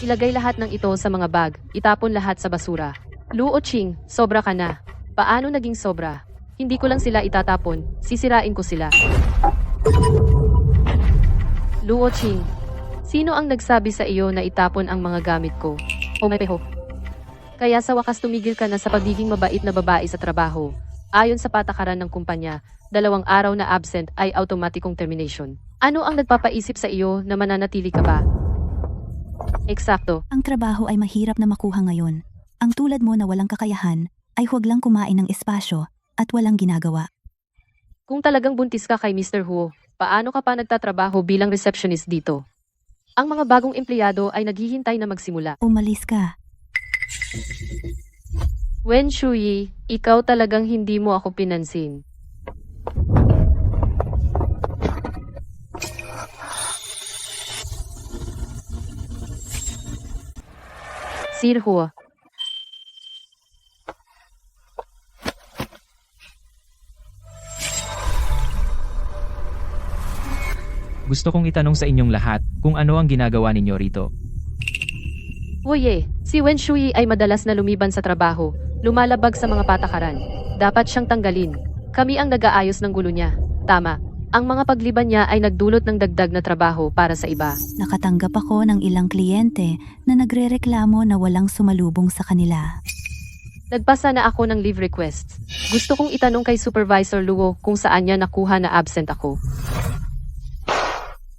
S4: Ilagay lahat ng ito sa mga bag, itapon lahat sa basura. Luo Ching, sobra ka na. Paano naging sobra? Hindi ko lang sila itatapon, sisirain ko sila. Luo Ching, sino ang nagsabi sa iyo na itapon ang mga gamit ko? O may peho. Kaya sa wakas tumigil ka na sa pagiging mabait na babae sa trabaho. Ayon sa patakaran ng kumpanya, 2 araw na absent ay automatikong termination. Ano ang nagpapaisip sa iyo na mananatili ka ba? Eksakto.
S3: Ang trabaho ay mahirap na makuha ngayon. Ang tulad mo na walang kakayahan, ay huwag lang kumain ng espasyo at walang ginagawa.
S4: Kung talagang buntis ka kay Mr. Huo, paano ka pa nagtatrabaho bilang receptionist dito? Ang mga bagong empleyado ay naghihintay na magsimula.
S3: Umalis ka.
S4: Wen Shuyi, ikaw talagang hindi mo ako pinansin. Sir Huo,
S5: Gusto kong itanong sa inyong lahat kung ano ang ginagawa ninyo rito.
S4: Huye, si Wen Shuyi ay madalas na lumiban sa trabaho, lumalabag sa mga patakaran. Dapat siyang tanggalin. Kami ang nag-aayos ng gulo niya. Tama. Ang mga pagliban niya ay nagdulot ng dagdag na trabaho para sa iba.
S3: Nakatanggap ako ng ilang kliyente na nagrereklamo na walang sumalubong sa kanila.
S4: Nagpasa na ako ng leave request. Gusto kong itanong kay Supervisor Luo kung saan niya nakuha na absent ako.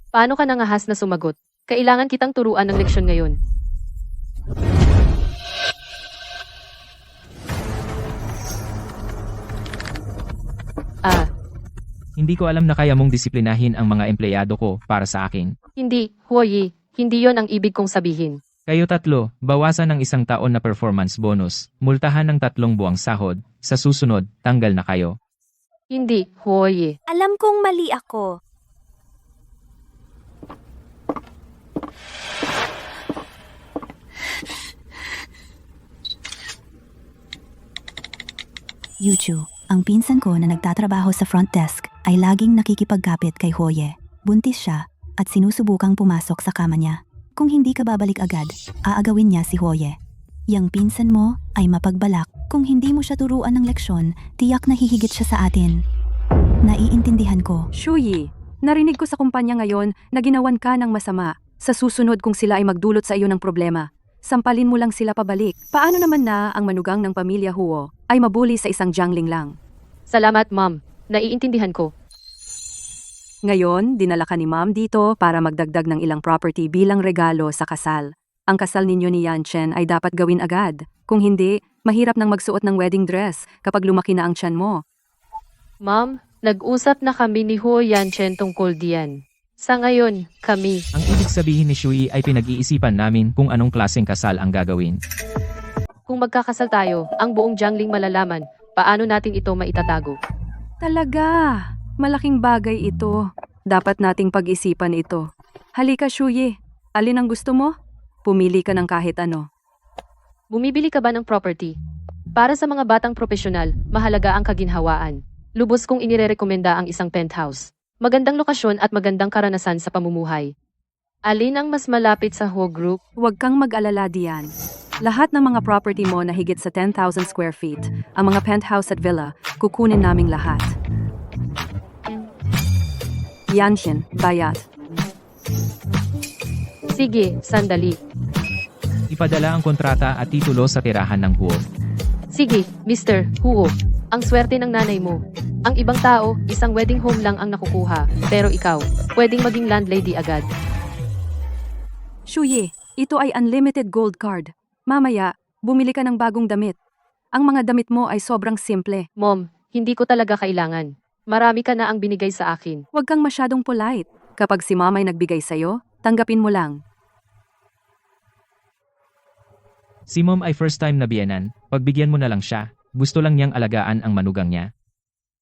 S4: Paano ka nangahas na sumagot? Kailangan kitang turuan ng leksyon ngayon.
S5: Hindi ko alam na kaya mong disiplinahin ang mga empleyado ko para sa akin.
S4: Hindi, Huoyi, hindi yon ang ibig kong sabihin.
S5: Kayo tatlo, bawasan ng 1 taon na performance bonus, multahan ng 3 buwang sahod, sa susunod, tanggal na kayo.
S4: Hindi, Huoyi.
S8: Alam kong mali ako.
S3: Yuchu, ang pinsan ko na nagtatrabaho sa front desk, ay laging nakikipagkapit kay Hoye. Buntis siya at sinusubukang pumasok sa kama niya. Kung hindi ka babalik agad, aagawin niya si Hoye. Yang pinsan mo ay mapagbalak. Kung hindi mo siya turuan ng leksyon, tiyak na hihigit siya sa atin. Naiintindihan ko.
S7: Shuyi, narinig ko sa kumpanya ngayon na ginawan ka ng masama. Sa susunod kung sila ay magdulot sa iyo ng problema, sampalin mo lang sila pabalik. Paano naman na ang manugang ng pamilya Huo ay mabuli sa isang jangling lang?
S4: Salamat, Ma'am. Naiintindihan ko.
S7: Ngayon, dinala ka ni Ma'am dito para magdagdag ng ilang property bilang regalo sa kasal. Ang kasal ninyo ni Yanchen ay dapat gawin agad. Kung hindi, mahirap nang magsuot ng wedding dress kapag lumaki na ang tiyan mo.
S4: Ma'am, nag-usap na kami ni Huo Yanchen tungkol diyan. Sa ngayon, kami.
S5: Ang ibig sabihin ni Shui ay pinag-iisipan namin kung anong klaseng kasal ang gagawin.
S4: Kung magkakasal tayo, ang buong jangling malalaman, paano natin ito maitatago?
S7: Talaga, malaking bagay ito. Dapat nating pag-isipan ito. Halika, Shuyi. Alin ang gusto mo? Pumili ka ng kahit ano.
S4: Bumibili ka ba ng property? Para sa mga batang profesional, mahalaga ang kaginhawaan. Lubos kong inirerekomenda ang isang penthouse. Magandang lokasyon at magandang karanasan sa pamumuhay. Alin ang mas malapit sa Ho Group?
S7: Huwag kang mag-alala diyan. Lahat ng mga property mo na higit sa 10,000 square feet, ang mga penthouse at villa, kukunin naming lahat. Yanshin, bayat.
S4: Sige, sandali.
S5: Ipadala ang kontrata at titulo sa tirahan ng Huo.
S4: Sige, Mr. Huo. Ang swerte ng nanay mo. Ang ibang tao, isang wedding home lang ang nakukuha. Pero ikaw, pwedeng maging landlady agad.
S7: Shuyi, ito ay unlimited gold card. Mamaya, bumili ka ng bagong damit. Ang mga damit mo ay sobrang simple.
S4: Mom, hindi ko talaga kailangan. Marami ka na ang binigay sa akin.
S7: Huwag kang masyadong polite. Kapag si mama ay nagbigay sa'yo, tanggapin mo lang.
S5: Si Mom ay first time na biyenan, pagbigyan mo na lang siya, gusto lang niyang alagaan ang manugang niya.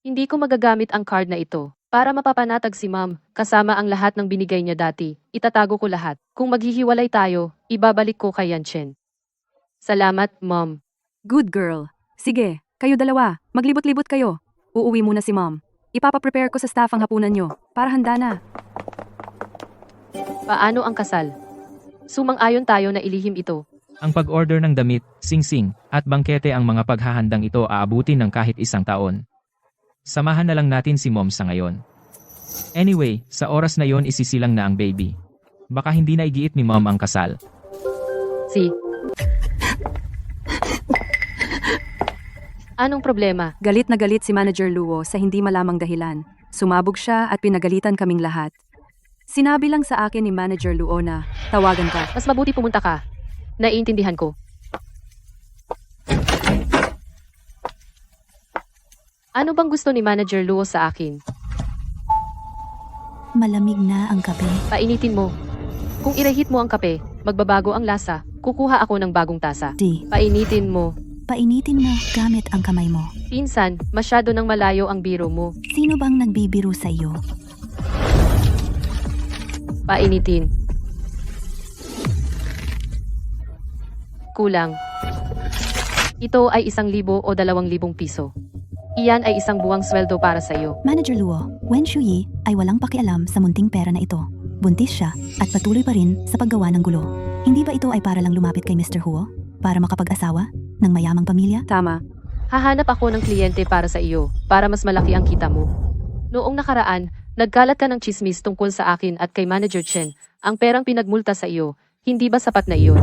S4: Hindi ko magagamit ang card na ito. Para mapapanatag si ma'am, kasama ang lahat ng binigay niya dati, itatago ko lahat. Kung maghihiwalay tayo, ibabalik ko kay Yanchen. Salamat, ma'am.
S7: Good girl. Sige, kayo dalawa, maglibot-libot kayo. Uuwi muna si mom. Ipapaprepare ko sa staff ang hapunan nyo, para handa na.
S4: Paano ang kasal? Sumang-ayon tayo na ilihim ito.
S5: Ang pag-order ng damit, singsing, at bangkete ang mga paghahandang ito aabutin ng kahit 1 taon. Samahan na lang natin si mom sa ngayon. Anyway, sa oras na yon isisilang na ang baby. Baka hindi na igiit ni mom ang kasal.
S4: Anong problema?
S7: Galit na galit si Manager Luo sa hindi malamang dahilan. Sumabog siya at pinagalitan kaming lahat. Sinabi lang sa akin ni Manager Luo na, tawagan ka.
S4: Mas mabuti pumunta ka. Naiintindihan ko. Ano bang gusto ni Manager Luo sa akin?
S3: Malamig na ang kape.
S4: Painitin mo. Kung irehit mo ang kape, magbabago ang lasa. Kukuha ako ng bagong tasa.
S3: Di,
S4: Painitin mo.
S3: painitin mo gamit ang kamay mo.
S4: Pinsan, masyado nang malayo ang biro mo.
S3: Sino bang nagbibiro sa iyo?
S4: Painitin. Kulang. Ito ay 1,000 o 2,000 piso. Iyan ay 1 buwang sweldo para sa iyo.
S3: Manager Luo, Wen Shuyi ay walang pakialam sa munting pera na ito. Buntis siya at patuloy pa rin sa paggawa ng gulo. Hindi ba ito ay para lang lumapit kay Mr. Huo? Para makapag-asawa? Ng mayamang pamilya?
S7: Tama.
S4: Hahanap ako ng kliyente para sa iyo, para mas malaki ang kita mo. Noong nakaraan, nagkalat ka ng chismis tungkol sa akin at kay Manager Chen. Ang perang pinagmulta sa iyo, hindi ba sapat na iyon?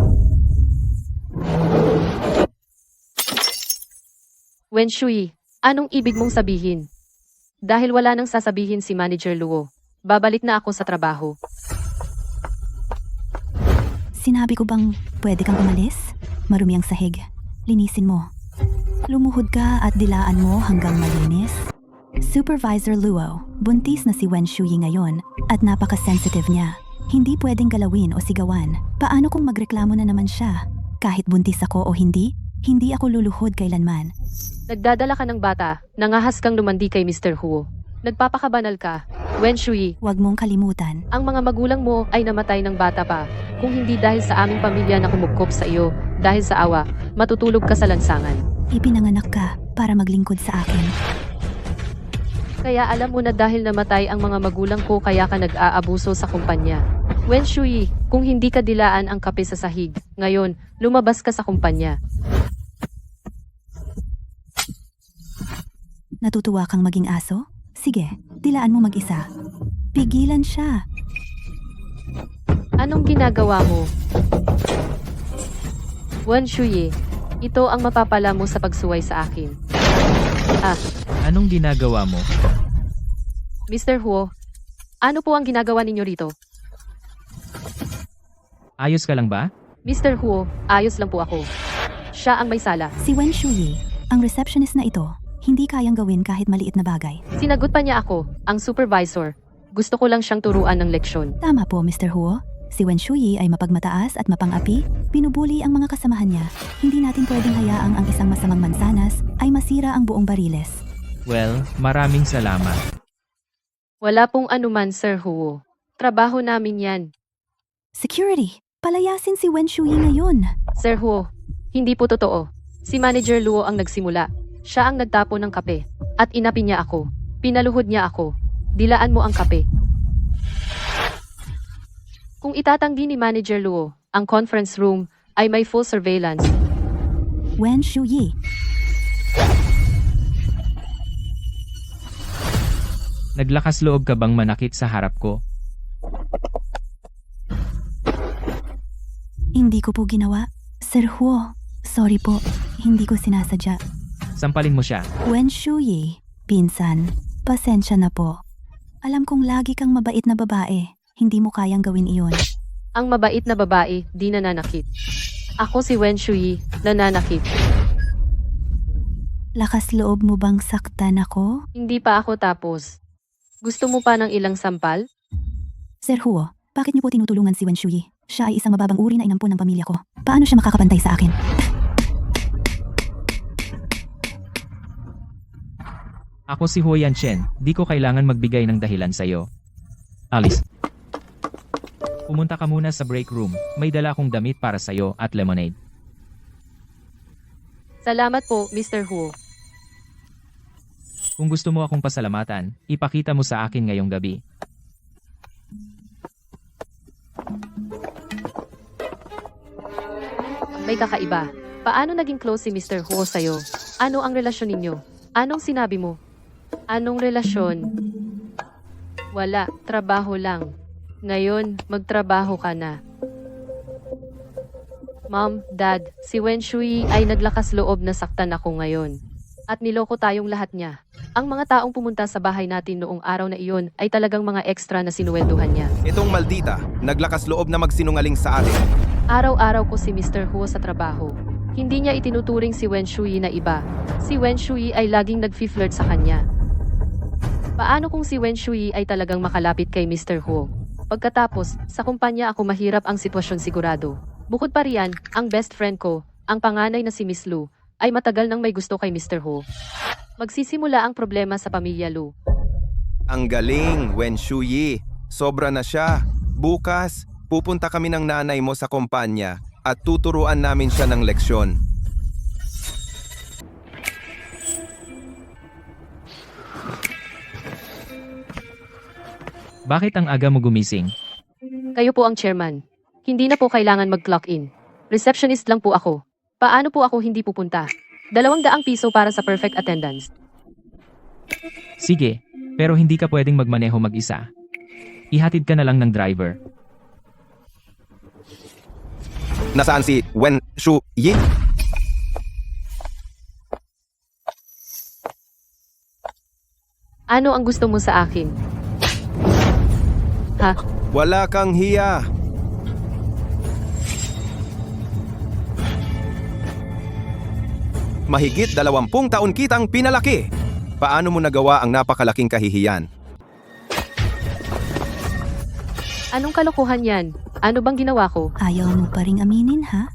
S4: Wen Shui, anong ibig mong sabihin? Dahil wala nang sasabihin si Manager Luo, babalik na ako sa trabaho.
S3: Sinabi ko bang pwede kang umalis? Marumi ang sahig. Linisin mo. Lumuhod ka at dilaan mo hanggang malinis. Supervisor Luo, buntis na si Wen Shuyi ngayon at napaka-sensitive niya. Hindi pwedeng galawin o sigawan. Paano kung magreklamo na naman siya? Kahit buntis ako o hindi ako luluhod kailanman.
S4: Nagdadala ka ng bata, nangahas kang lumandi kay Mr. Huo. Nagpapakabanal ka. Wen Shui,
S3: Huwag mong kalimutan.
S4: ang mga magulang mo ay namatay ng bata pa. Kung hindi dahil sa aming pamilya na kumupkop sa iyo, dahil sa awa, matutulog ka sa lansangan.
S3: Ipinanganak ka para maglingkod sa akin.
S4: Kaya alam mo na dahil namatay ang mga magulang ko kaya ka nag-aabuso sa kumpanya. Wen Shui, kung hindi ka dilaan ang kape sa sahig, ngayon, lumabas ka sa kumpanya.
S3: Natutuwa kang maging aso? Sige, dilaan mo mag-isa. Pigilan siya.
S4: Anong ginagawa mo? Wen Shui, ito ang mapapala mo sa pagsuway sa akin.
S5: Anong ginagawa mo?
S4: Mr. Huo, ano po ang ginagawa ninyo rito?
S5: Ayos ka lang ba?
S4: Mr. Huo, ayos lang po ako. Siya ang may sala.
S3: Si Wen Shuyi, ang receptionist na ito, hindi kayang gawin kahit maliit na bagay.
S4: Sinagot pa niya ako, ang supervisor. Gusto ko lang siyang turuan ng leksyon.
S3: Tama po, Mr. Huo. Si Wen Shuyi ay mapagmataas at mapang-api, pinubuli ang mga kasamahan niya. Hindi natin pwedeng hayaang ang isang masamang mansanas ay masira ang buong bariles.
S5: Well, maraming salamat.
S4: Wala pong anuman, Sir Huo. Trabaho namin yan.
S3: Security, palayasin si Wen Shuyi ngayon.
S4: Sir Huo, hindi po totoo. Si Manager Luo ang nagsimula. Siya ang nagtapo ng kape. At inapi niya ako. Pinaluhod niya ako. Dilaan mo ang kape. Kung itatanggi ni Manager Luo, ang conference room ay may full surveillance.
S3: Wen Shuyi,
S5: Naglakas loob ka bang manakit sa harap ko?
S3: hindi ko po ginawa. Sir Huo, sorry po, hindi ko sinasadya.
S5: Sampalin mo siya.
S3: Wen Shuyi, pinsan, pasensya na po. Alam kong lagi kang mabait na babae, hindi mo kayang gawin iyon.
S4: Ang mabait na babae, di nananakit. Ako si Wen Shui, nananakit.
S3: Lakas loob mo bang saktan ako?
S4: Hindi pa ako tapos. Gusto mo pa ng ilang sampal?
S3: Sir Huo, bakit niyo po tinutulungan si Wen Shuyi? Siya ay isang mababang uri na inampun ng pamilya ko. Paano siya makakapantay sa akin?
S5: Ako si Huo Yanchen, di ko kailangan magbigay ng dahilan sa'yo. Alice. Pumunta ka muna sa break room, may dala akong damit para sa'yo at lemonade.
S4: Salamat po, Mr. Huo.
S5: Kung gusto mo akong pasalamatan, ipakita mo sa akin ngayong gabi.
S4: May kakaiba. Paano naging close si Mr. Huo sa'yo? Ano ang relasyon ninyo? Anong sinabi mo? Anong relasyon? Wala, trabaho lang. Ngayon, magtrabaho ka na. Mom, Dad, si Wen Shui ay naglakas loob na saktan ako ngayon. At niloko tayong lahat niya. Ang mga taong pumunta sa bahay natin noong araw na iyon ay talagang mga extra na sinuwelduhan niya.
S6: Itong maldita, naglakas loob na magsinungaling sa atin.
S4: Araw-araw ko si Mr. Huo sa trabaho. Hindi niya itinuturing si Wen Shui na iba. Si Wen Shui ay laging nag-flirt sa kanya. Paano kung si Wen Shui ay talagang makalapit kay Mr. Huo? Pagkatapos, sa kumpanya ako mahirap ang sitwasyon sigurado. Bukod pa riyan, ang best friend ko, ang panganay na si Miss Lu, ay matagal nang may gusto kay Mr. Huo. Magsisimula ang problema sa pamilya Lu.
S6: Ang galing, Wen Shuyi. Sobra na siya. Bukas, pupunta kami ng nanay mo sa kumpanya at tuturuan namin siya ng leksyon.
S5: Bakit ang aga mo gumising?
S4: Kayo po ang chairman. Hindi na po kailangan mag-clock in. Receptionist lang po ako. Paano po ako hindi pupunta? 200 piso para sa perfect attendance.
S5: Sige, pero hindi ka pwedeng magmaneho mag-isa. Ihatid ka na lang ng driver.
S6: Nasaan si Wen Shuyi?
S4: Ano ang gusto mo sa akin? Ha?
S6: Wala kang hiya. Mahigit 20 taon kitang pinalaki. Paano mo nagawa ang napakalaking kahihiyan?
S4: Anong kalokohan yan? Ano bang ginawa ko?
S3: Ayaw mo pa ring aminin, ha?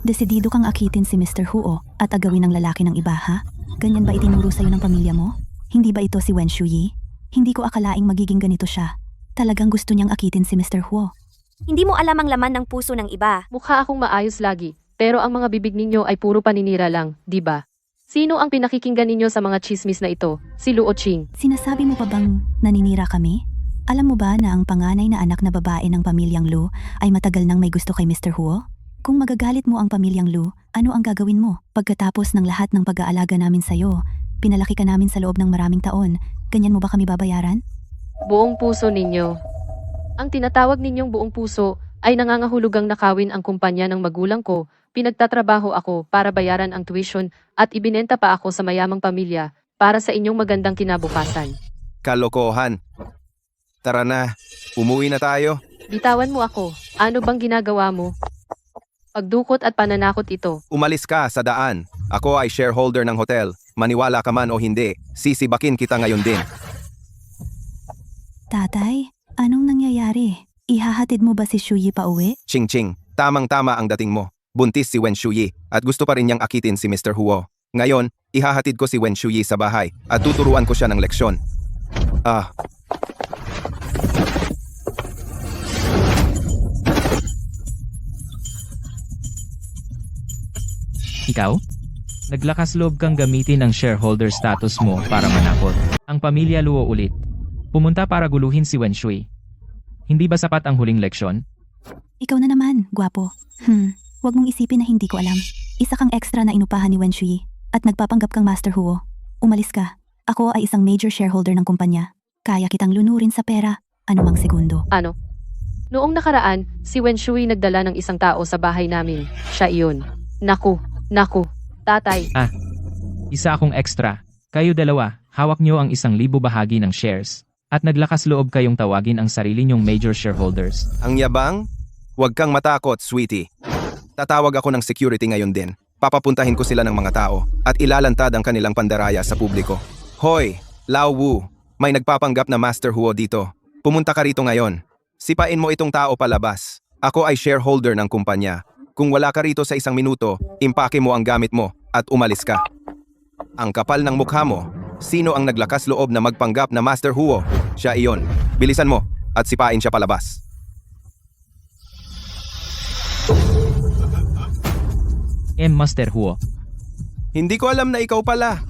S3: Desidido kang akitin si Mr. Huo at agawin ng lalaki ng iba, ha? Ganyan ba itinuro sa'yo ng pamilya mo? Hindi ba ito si Wen Shuyi? Hindi ko akalaing magiging ganito siya. Talagang gusto niyang akitin si Mr. Huo.
S8: Hindi mo alam ang laman ng puso ng iba.
S4: Mukha akong maayos lagi, pero ang mga bibig ninyo ay puro paninira lang, di ba? Sino ang pinakikinggan ninyo sa mga chismis na ito? Si Luo Ching.
S3: Sinasabi mo pa bang naninira kami? Alam mo ba na ang panganay na anak na babae ng pamilyang Lu ay matagal nang may gusto kay Mr. Huo? Kung magagalit mo ang pamilyang Lu, ano ang gagawin mo? Pagkatapos ng lahat ng pag-aalaga namin sa'yo, pinalaki ka namin sa loob ng maraming taon, ganyan mo ba kami babayaran?
S4: Buong puso ninyo. Ang tinatawag ninyong buong puso ay nangangahulugang nakawin ang kumpanya ng magulang ko, pinagtatrabaho ako para bayaran ang tuition at ibinenta pa ako sa mayamang pamilya para sa inyong magandang kinabukasan.
S6: Kalokohan. Tara na, umuwi na tayo.
S4: Bitawan mo ako. Ano bang ginagawa mo? Pagdukot at pananakot ito.
S6: Umalis ka sa daan. Ako ay shareholder ng hotel. Maniwala ka man o hindi, sisibakin kita ngayon din.
S3: Tatay, anong nangyayari? Ihahatid mo ba si Shuyi pa uwi?
S6: Ching Ching, tamang-tama ang dating mo. Buntis si Wen Shuyi at gusto pa rin niyang akitin si Mr. Huo. Ngayon, ihahatid ko si Wen Shuyi sa bahay at tuturuan ko siya ng leksyon.
S5: Ikaw? Naglakas loob kang gamitin ang shareholder status mo para manakot ang pamilya Luo ulit. Pumunta para guluhin si Wen Shui. Hindi ba sapat ang huling leksyon?
S3: Ikaw na naman, gwapo. Huwag mong isipin na hindi ko alam. Isa kang extra na inupahan ni Wen Shui at nagpapanggap kang Master Huo. Umalis ka. Ako ay isang major shareholder ng kumpanya. Kaya kitang lunurin sa pera, anumang segundo.
S4: Ano? Noong nakaraan, si Wen Shui nagdala ng isang tao sa bahay namin. Siya iyon. Naku, tatay.
S5: Isa akong extra. Kayo dalawa, hawak nyo ang 1,000 bahagi ng shares. At naglakas loob kayong tawagin ang sarili nyong major shareholders.
S6: Ang yabang? Huwag kang matakot, sweetie. Tatawag ako ng security ngayon din. Papapuntahin ko sila ng mga tao at ilalantad ang kanilang pandaraya sa publiko. Hoy, Lao Wu, may nagpapanggap na Master Huo dito. Pumunta ka rito ngayon. Sipain mo itong tao palabas. Ako ay shareholder ng kumpanya. Kung wala ka rito sa 1 minuto, impake mo ang gamit mo at umalis ka. Ang kapal ng mukha mo, Sino ang naglakas loob na magpanggap na Master Huo? Siya iyon. Bilisan mo at sipain siya palabas.
S5: Master Huo.
S6: Hindi ko alam na ikaw pala.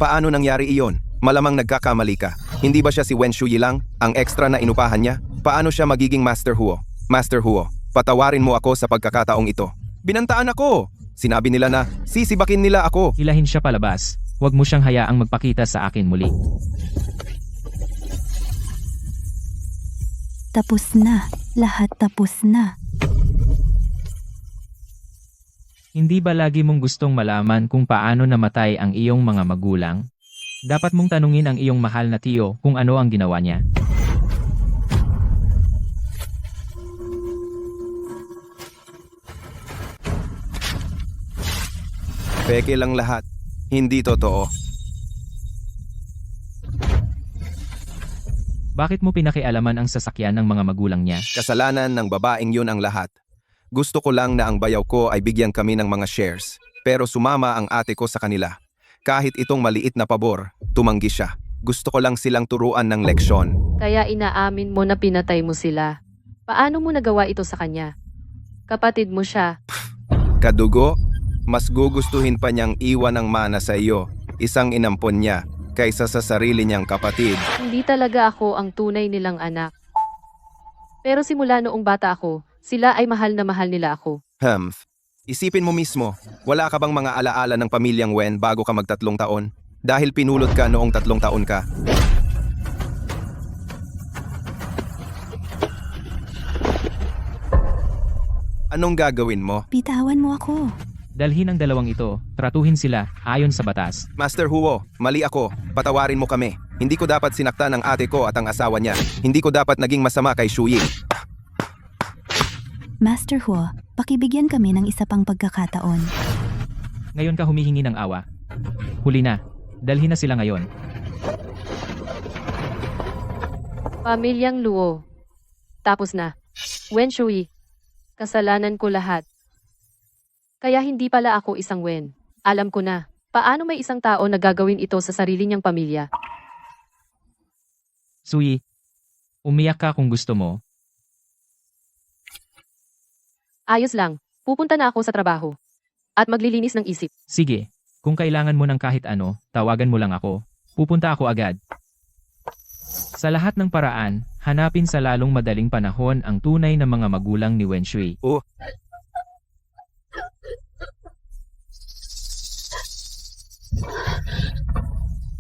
S6: Paano nangyari iyon? Malamang nagkakamali ka. Hindi ba siya si Wen Shuyi lang, ang extra na inupahan niya? Paano siya magiging Master Huo? Master Huo, patawarin mo ako sa pagkakataong ito. Binantaan ako! Sinabi nila na sisibakin nila ako.
S5: Hilahin siya palabas. Huwag mo siyang hayaang magpakita sa akin muli.
S3: Tapos na. Lahat tapos na.
S5: Hindi ba lagi mong gustong malaman kung paano namatay ang iyong mga magulang? Dapat mong tanungin ang iyong mahal na tiyo kung ano ang ginawa niya.
S6: Peke lang lahat. Hindi totoo.
S5: Bakit mo pinakialaman ang sasakyan ng mga magulang niya?
S6: Kasalanan ng babaeng yun ang lahat. Gusto ko lang na ang bayaw ko ay bigyan kami ng mga shares. Pero sumama ang ate ko sa kanila. Kahit itong maliit na pabor, tumanggi siya. Gusto ko lang silang turuan ng leksyon.
S4: Kaya inaamin mo na pinatay mo sila. Paano mo nagawa ito sa kanya? Kapatid mo siya.
S6: Kadugo, mas gugustuhin pa niyang iwan ng mana sa iyo, isang inampon niya, kaysa sa sarili niyang kapatid.
S4: Hindi talaga ako ang tunay nilang anak. Pero simula noong bata ako, sila ay mahal na mahal nila ako.
S6: Isipin mo mismo, wala ka bang mga alaala ng pamilyang Wen bago ka mag-3 taon? Dahil pinulot ka noong 3 taon ka. Anong gagawin mo?
S3: Bitawan mo ako.
S5: Dalhin ang dalawang ito, tratuhin sila ayon sa batas.
S6: Master Huo, mali ako. Patawarin mo kami. Hindi ko dapat sinaktan ang ate ko at ang asawa niya. Hindi ko dapat naging masama kay Shuyi.
S3: Master Huo, pakibigyan kami ng isa pang pagkakataon.
S5: Ngayon ka humihingi ng awa. Huli na. Dalhin na sila ngayon.
S4: Pamilyang Luo. Tapos na. Wen Shui. Kasalanan ko lahat. Kaya hindi pala ako isang Wen. Alam ko na. Paano may isang tao na gagawin ito sa sarili niyang pamilya?
S5: Sui, umiyak ka kung gusto mo.
S4: Ayos lang. Pupunta na ako sa trabaho. At maglilinis ng isip.
S5: Sige, kung kailangan mo ng kahit ano, tawagan mo lang ako. Pupunta ako agad. Sa lahat ng paraan, hanapin sa lalong madaling panahon ang tunay na mga magulang ni Wen Shui.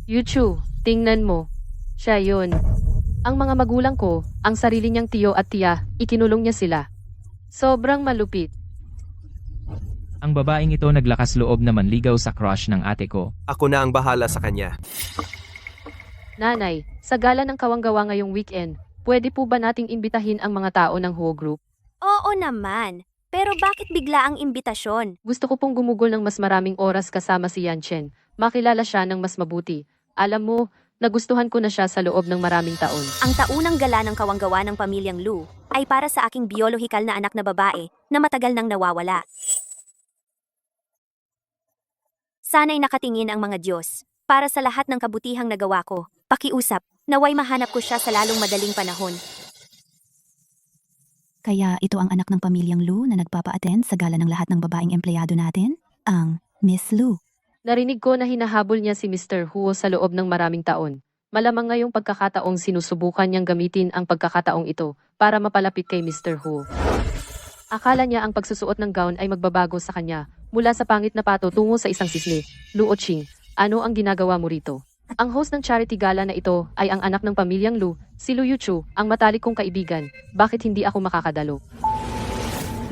S4: Yuchu, tingnan mo. Siya yun. Ang mga magulang ko, ang sarili niyang tiyo at tiya, ikinulong niya sila. Sobrang malupit.
S5: Ang babaeng ito naglakas loob na manligaw sa crush ng ate ko.
S1: Ako na ang bahala sa kanya.
S4: Nanay, sa gala ng kawanggawa ngayong weekend, pwede po ba nating imbitahin ang mga tao ng Huo Group?
S8: Oo naman. Pero bakit bigla ang imbitasyon?
S4: Gusto ko pong gumugol ng mas maraming oras kasama si Yan Chen. Makilala siya ng mas mabuti. Alam mo, nagustuhan ko na siya sa loob ng maraming taon.
S8: Ang taunang gala ng kawanggawa ng pamilyang Lu ay para sa aking biolohikal na anak na babae na matagal nang nawawala. Sana'y nakatingin ang mga Diyos para sa lahat ng kabutihang nagawa ko. Pakiusap, naway mahanap ko siya sa lalong madaling panahon.
S3: Kaya ito ang anak ng pamilyang Lu na nagpapa-attend sa gala ng lahat ng babaeng empleyado natin? Ang Miss Lu.
S4: Narinig ko na hinahabol niya si Mr. Huo sa loob ng maraming taon. Malamang ngayong pagkakataong sinusubukan niyang gamitin ang pagkakataong ito para mapalapit kay Mr. Huo. Akala niya ang pagsusuot ng gown ay magbabago sa kanya mula sa pangit na pato tungo sa isang sisne. Luo Ching, ano ang ginagawa mo rito? Ang host ng charity gala na ito ay ang anak ng pamilyang Lu, si Lu Yuchu, ang matalik kong kaibigan. Bakit hindi ako makakadalo?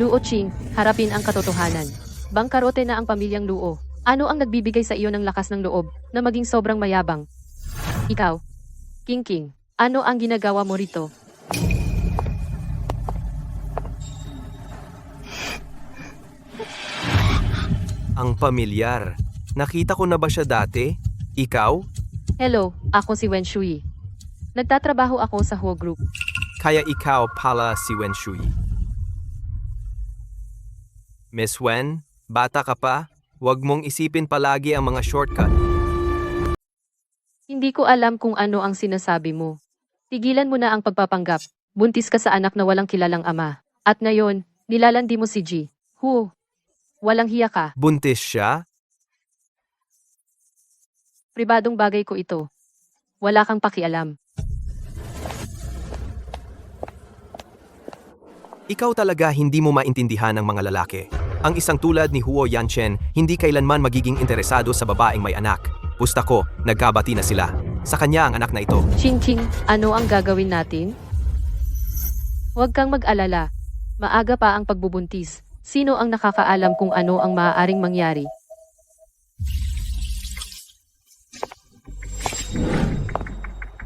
S4: Luo Ching, harapin ang katotohanan. Bangkarote na ang pamilyang Luo. Ano ang nagbibigay sa iyo ng lakas ng loob na maging sobrang mayabang? Ikaw, King King, ano ang ginagawa mo rito?
S1: Ang pamilyar. Nakita ko na ba siya dati? Ikaw?
S4: Hello, ako si Wen Shui. Nagtatrabaho ako sa Huo Group.
S1: Kaya ikaw pala si Wen Shui. Miss Wen, bata ka pa? Huwag mong isipin palagi ang mga shortcut.
S4: Hindi ko alam kung ano ang sinasabi mo. Tigilan mo na ang pagpapanggap. Buntis ka sa anak na walang kilalang ama. At ngayon, nilalandi mo si G. Walang hiya ka.
S1: Buntis siya?
S4: Pribadong bagay ko ito. Wala kang pakialam.
S1: Ikaw talaga hindi mo maintindihan ang mga lalaki. Ang isang tulad ni Huo Yanchen hindi kailanman magiging interesado sa babaeng may anak. Pusta ko, nagkabati na sila. Sa kanya ang anak na ito.
S4: Ching-ching, ano ang gagawin natin? Huwag kang mag-alala. Maaga pa ang pagbubuntis. Sino ang nakakaalam kung ano ang maaaring mangyari?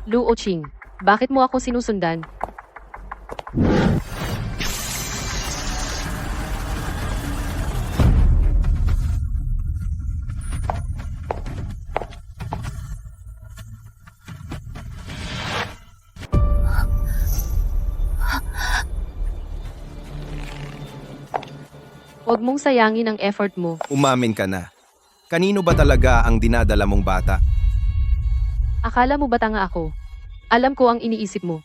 S4: Luo Ching, bakit mo ako sinusundan? Huwag mong sayangin ang effort mo.
S6: Umamin ka na. Kanino ba talaga ang dinadala mong bata?
S4: Akala mo ba tanga ako? Alam ko ang iniisip mo.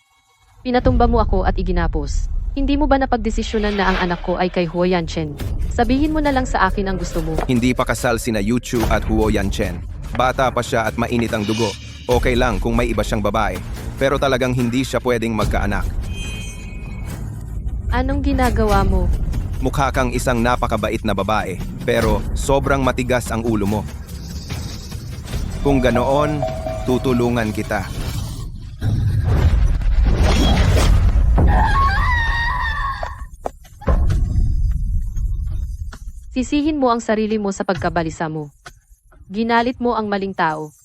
S4: Pinatumba mo ako at iginapos. Hindi mo ba napagdesisyonan na ang anak ko ay kay Huo Yanchen? Sabihin mo na lang sa akin ang gusto mo.
S6: Hindi pa kasal sina Yuchu at Huo Yanchen. Bata pa siya at mainit ang dugo. Okay lang kung may iba siyang babae. Pero talagang hindi siya pwedeng magkaanak.
S4: Anong ginagawa mo?
S6: Mukha kang isang napakabait na babae, pero sobrang matigas ang ulo mo. Kung ganoon, tutulungan kita.
S4: Sisihin mo ang sarili mo sa pagkabalisa mo. Ginalit mo ang maling tao.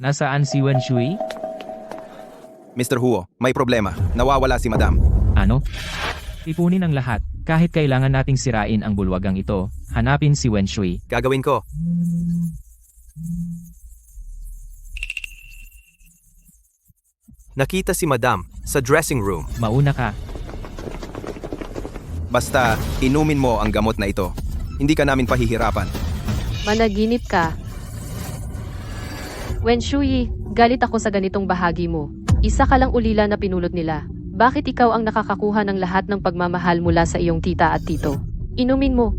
S5: Nasaan si Wen Shui?
S6: Mr. Huo, may problema. Nawawala si Madam.
S5: Ano? Ipunin ang lahat. Kahit kailangan nating sirain ang bulwagang ito, hanapin si Wen Shui.
S1: Gagawin ko. Nakita si Madam sa dressing room.
S5: Mauna ka.
S6: Basta, inumin mo ang gamot na ito. Hindi ka namin pahihirapan.
S4: Managinip ka. Wen Shui, galit ako sa ganitong bahagi mo. Isa ka lang ulila na pinulot nila. Bakit ikaw ang nakakakuha ng lahat ng pagmamahal mula sa iyong tita at tito? Inumin mo.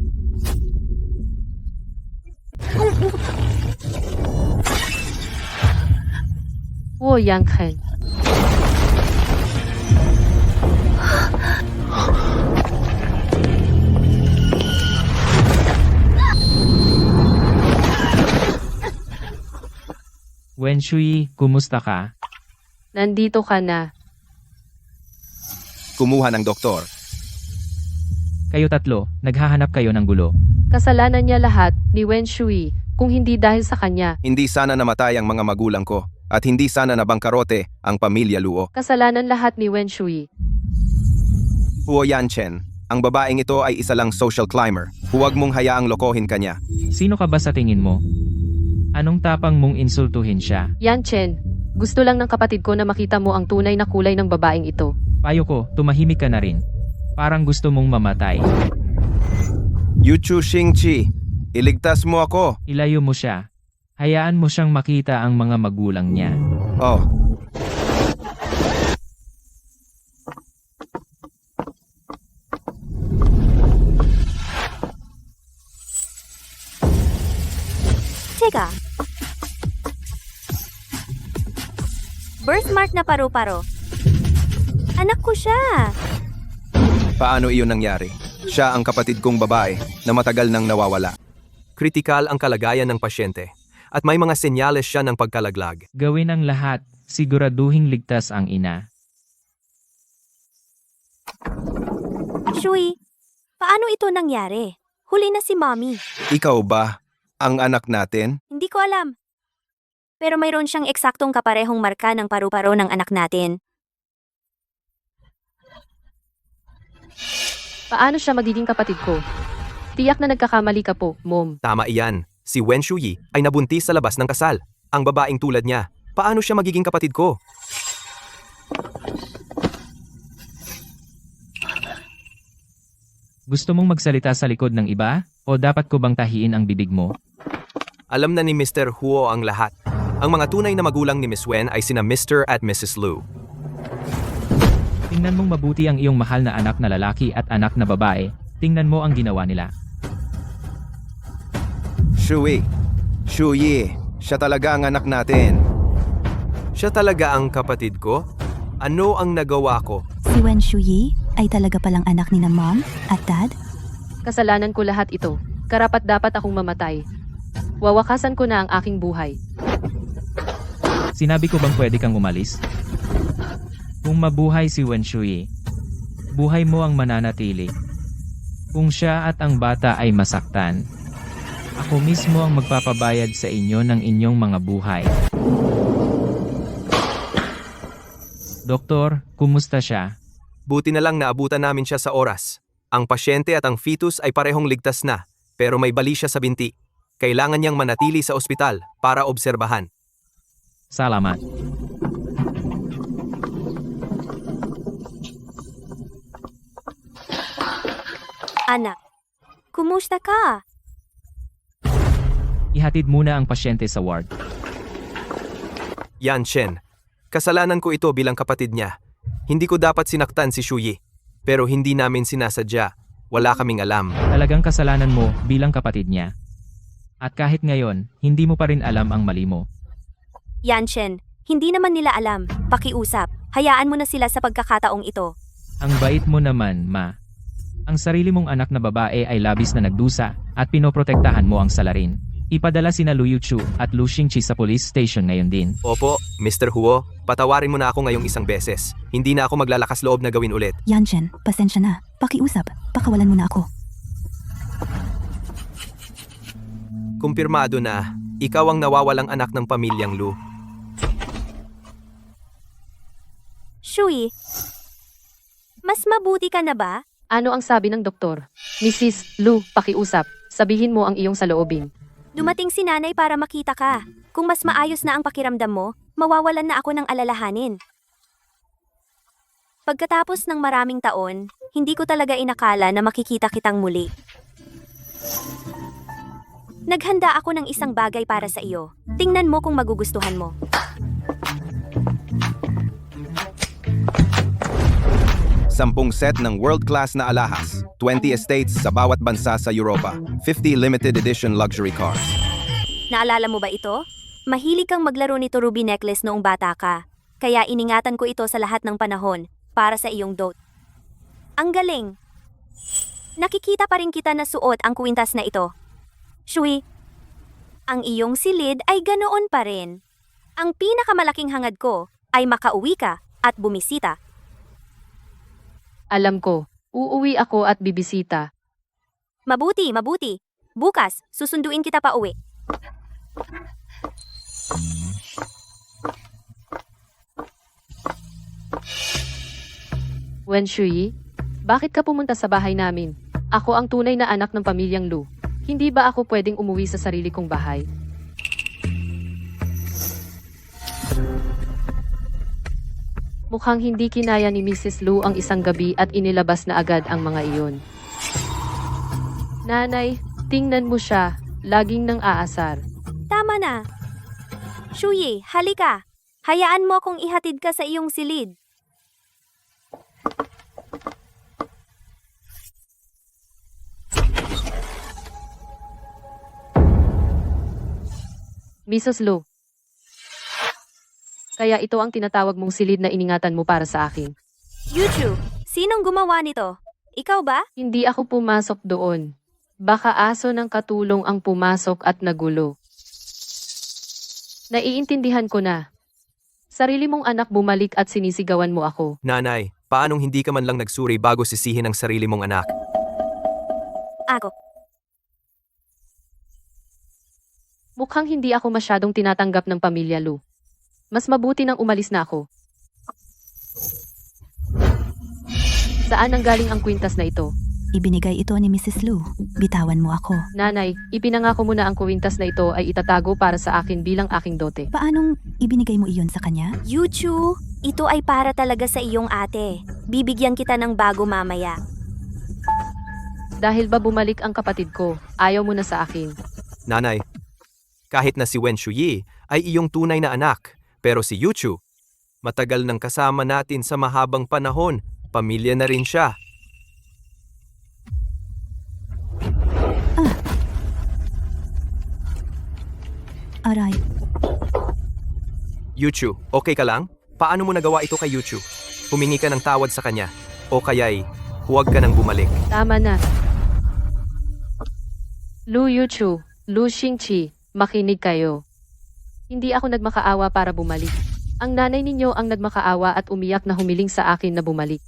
S4: Huo Yanchen.
S5: Wen Shui, kumusta ka?
S4: Nandito ka na.
S6: Kumuha ng doktor.
S5: Kayo tatlo, naghahanap kayo ng gulo.
S4: Kasalanan niya lahat, ni Wen Shui, kung hindi dahil sa kanya.
S6: Hindi sana namatay ang mga magulang ko. At hindi sana nabangkarote ang pamilya Luo.
S4: Kasalanan lahat ni Wen Shui.
S6: Huo Yanchen, ang babaeng ito ay isa lang social climber. Huwag mong hayaang lokohin kanya.
S5: Sino ka ba sa tingin mo? Anong tapang mong insultuhin siya?
S4: Yanchen, gusto lang ng kapatid ko na makita mo ang tunay na kulay ng babaeng ito.
S5: Payo ko, tumahimik ka na rin. Parang gusto mong mamatay.
S6: Yuchu Xingqi, iligtas mo ako.
S5: Ilayo mo siya. Hayaan mo siyang makita ang mga magulang niya.
S6: Oh,
S8: Teka. Birthmark na paru-paro. Anak ko siya.
S6: paano iyon nangyari? Siya ang kapatid kong babae na matagal nang nawawala.
S1: Kritikal ang kalagayan ng pasyente at may mga senyales siya ng pagkalaglag.
S5: Gawin ang lahat, siguraduhing ligtas ang ina.
S8: Shui, paano ito nangyari? Huli na si Mommy.
S6: Ikaw ba ang anak natin?
S8: Hindi ko alam. Pero mayroon siyang eksaktong kaparehong marka ng paru-paro ng anak natin.
S4: Paano siya magiging kapatid ko? Tiyak na nagkakamali ka po, Mom.
S1: Tama iyan. Si Wen Shuyi ay nabuntis sa labas ng kasal. Ang babaeng tulad niya. Paano siya magiging kapatid ko?
S5: Gusto mong magsalita sa likod ng iba? O dapat ko bang tahiin ang bibig mo?
S1: Alam na ni Mr. Huo ang lahat. Ang mga tunay na magulang ni Miss Wen ay sina Mr. at Mrs. Lu.
S5: Tingnan mong mabuti ang iyong mahal na anak na lalaki at anak na babae. Tingnan mo ang ginawa nila.
S6: Shuyi, siya talaga ang anak natin.
S1: Siya talaga ang kapatid ko? Ano ang nagawa ko?
S3: Si Wen Shuyi ay talaga palang anak ni na mom at dad?
S4: Kasalanan ko lahat ito. Karapat dapat akong mamatay. Wawakasan ko na ang aking buhay.
S5: Sinabi ko bang pwede kang umalis? Kung mabuhay si Wen Shuyi, buhay mo ang mananatili. Kung siya at ang bata ay masaktan, ako mismo ang magpapabayad sa inyo ng inyong mga buhay. Doktor, kumusta siya?
S1: Buti na lang naabutan namin siya sa oras. Ang pasyente at ang fetus ay parehong ligtas na, pero may bali siya sa binti. Kailangan niyang manatili sa ospital para obserbahan.
S5: Salamat.
S8: Anak, kumusta ka?
S5: Ihatid muna ang pasyente sa ward.
S1: Yan Shen. Kasalanan ko ito bilang kapatid niya. Hindi ko dapat sinaktan si Shuyi. Pero hindi namin sinasadya. Wala kaming alam.
S5: Talagang kasalanan mo bilang kapatid niya. At kahit ngayon, hindi mo pa rin alam ang mali mo.
S8: Yanshen, hindi naman nila alam. Pakiusap. Hayaan mo na sila sa pagkakataong ito.
S5: Ang bait mo naman, ma. Ang sarili mong anak na babae ay labis na nagdusa at pinoprotektahan mo ang salarin. Ipadala sina Lu Yuchu at Lu Xingqi sa police station ngayon din.
S1: Opo, Mr. Huo, patawarin mo na ako ngayong isang beses. Hindi na ako maglalakas loob na gawin ulit.
S3: Yanshen, pasensya na. Pakiusap, pakawalan mo na ako.
S1: Kumpirmado na, ikaw ang nawawalang anak ng pamilyang Lu.
S8: Shuyi, mas mabuti ka na ba?
S4: Ano ang sabi ng doktor? Mrs. Lu, pakiusap. Sabihin mo ang iyong saloobin.
S8: Dumating si nanay para makita ka. Kung mas maayos na ang pakiramdam mo, mawawalan na ako ng alalahanin. Pagkatapos ng maraming taon, hindi ko talaga inakala na makikita kitang muli. Naghanda ako ng isang bagay para sa iyo. Tingnan mo kung magugustuhan mo.
S6: Sampung set ng world-class na alahas, 20 estates sa bawat bansa sa Europa, 50 limited edition luxury cars.
S8: Naalala mo ba ito? Mahilig kang maglaro nito ruby necklace noong bata ka. Kaya iningatan ko ito sa lahat ng panahon, para sa iyong dote. Ang galing! Nakikita pa rin kita na suot ang kwintas na ito. Shui, ang iyong silid ay ganoon pa rin. Ang pinakamalaking hangad ko ay makauwi ka at bumisita.
S4: Alam ko, uuwi ako at bibisita.
S8: Mabuti, mabuti. Bukas, susunduin kita pa uwi.
S4: Wen Shuyi, bakit ka pumunta sa bahay namin? Ako ang tunay na anak ng pamilyang Lu. Hindi ba ako pwedeng umuwi sa sarili kong bahay? Mukhang hindi kinaya ni Mrs. Lu ang isang gabi at inilabas na agad ang mga iyon. Nanay, tingnan mo siya. Laging nang aasar.
S8: Tama na. Shuyi, halika. Hayaan mo akong ihatid ka sa iyong silid.
S4: Mrs. Lu. Kaya ito ang tinatawag mong silid na iningatan mo para sa akin.
S8: Yuchu, sinong gumawa nito? Ikaw ba?
S4: Hindi ako pumasok doon. Baka aso ng katulong ang pumasok at nagulo. Naiintindihan ko na. Sarili mong anak bumalik at sinisigawan mo ako.
S1: Nanay, paanong hindi ka man lang nagsuri bago sisihin ang sarili mong anak?
S8: Ako.
S4: Mukhang hindi ako masyadong tinatanggap ng pamilya Lu. Mas mabuti nang umalis na ako. Saan ang galing ang kwintas na ito?
S3: Ibinigay ito ni Mrs. Lu. Bitawan mo ako.
S4: Nanay, ipinangako mo na ang kwintas na ito ay itatago para sa akin bilang aking dote.
S3: Paanong ibinigay mo iyon sa kanya?
S8: Yuchu, ito ay para talaga sa iyong ate. Bibigyan kita ng bago mamaya.
S4: Dahil ba bumalik ang kapatid ko, ayaw mo na sa akin.
S1: Nanay, kahit na si Wen Shuyi ay iyong tunay na anak, pero si Yuchu, matagal nang kasama natin sa mahabang panahon, pamilya na rin siya.
S3: Aray,
S1: Yuchu, okay ka lang? Paano mo nagawa ito kay Yuchu? Humingi ka ng tawad sa kanya, o kaya'y huwag ka nang bumalik.
S4: Tama na. Lu Yuchu, Lu Xingqi, makinig kayo. Hindi ako nagmakaawa para bumalik. Ang nanay ninyo ang nagmakaawa at umiyak na humiling sa akin na bumalik.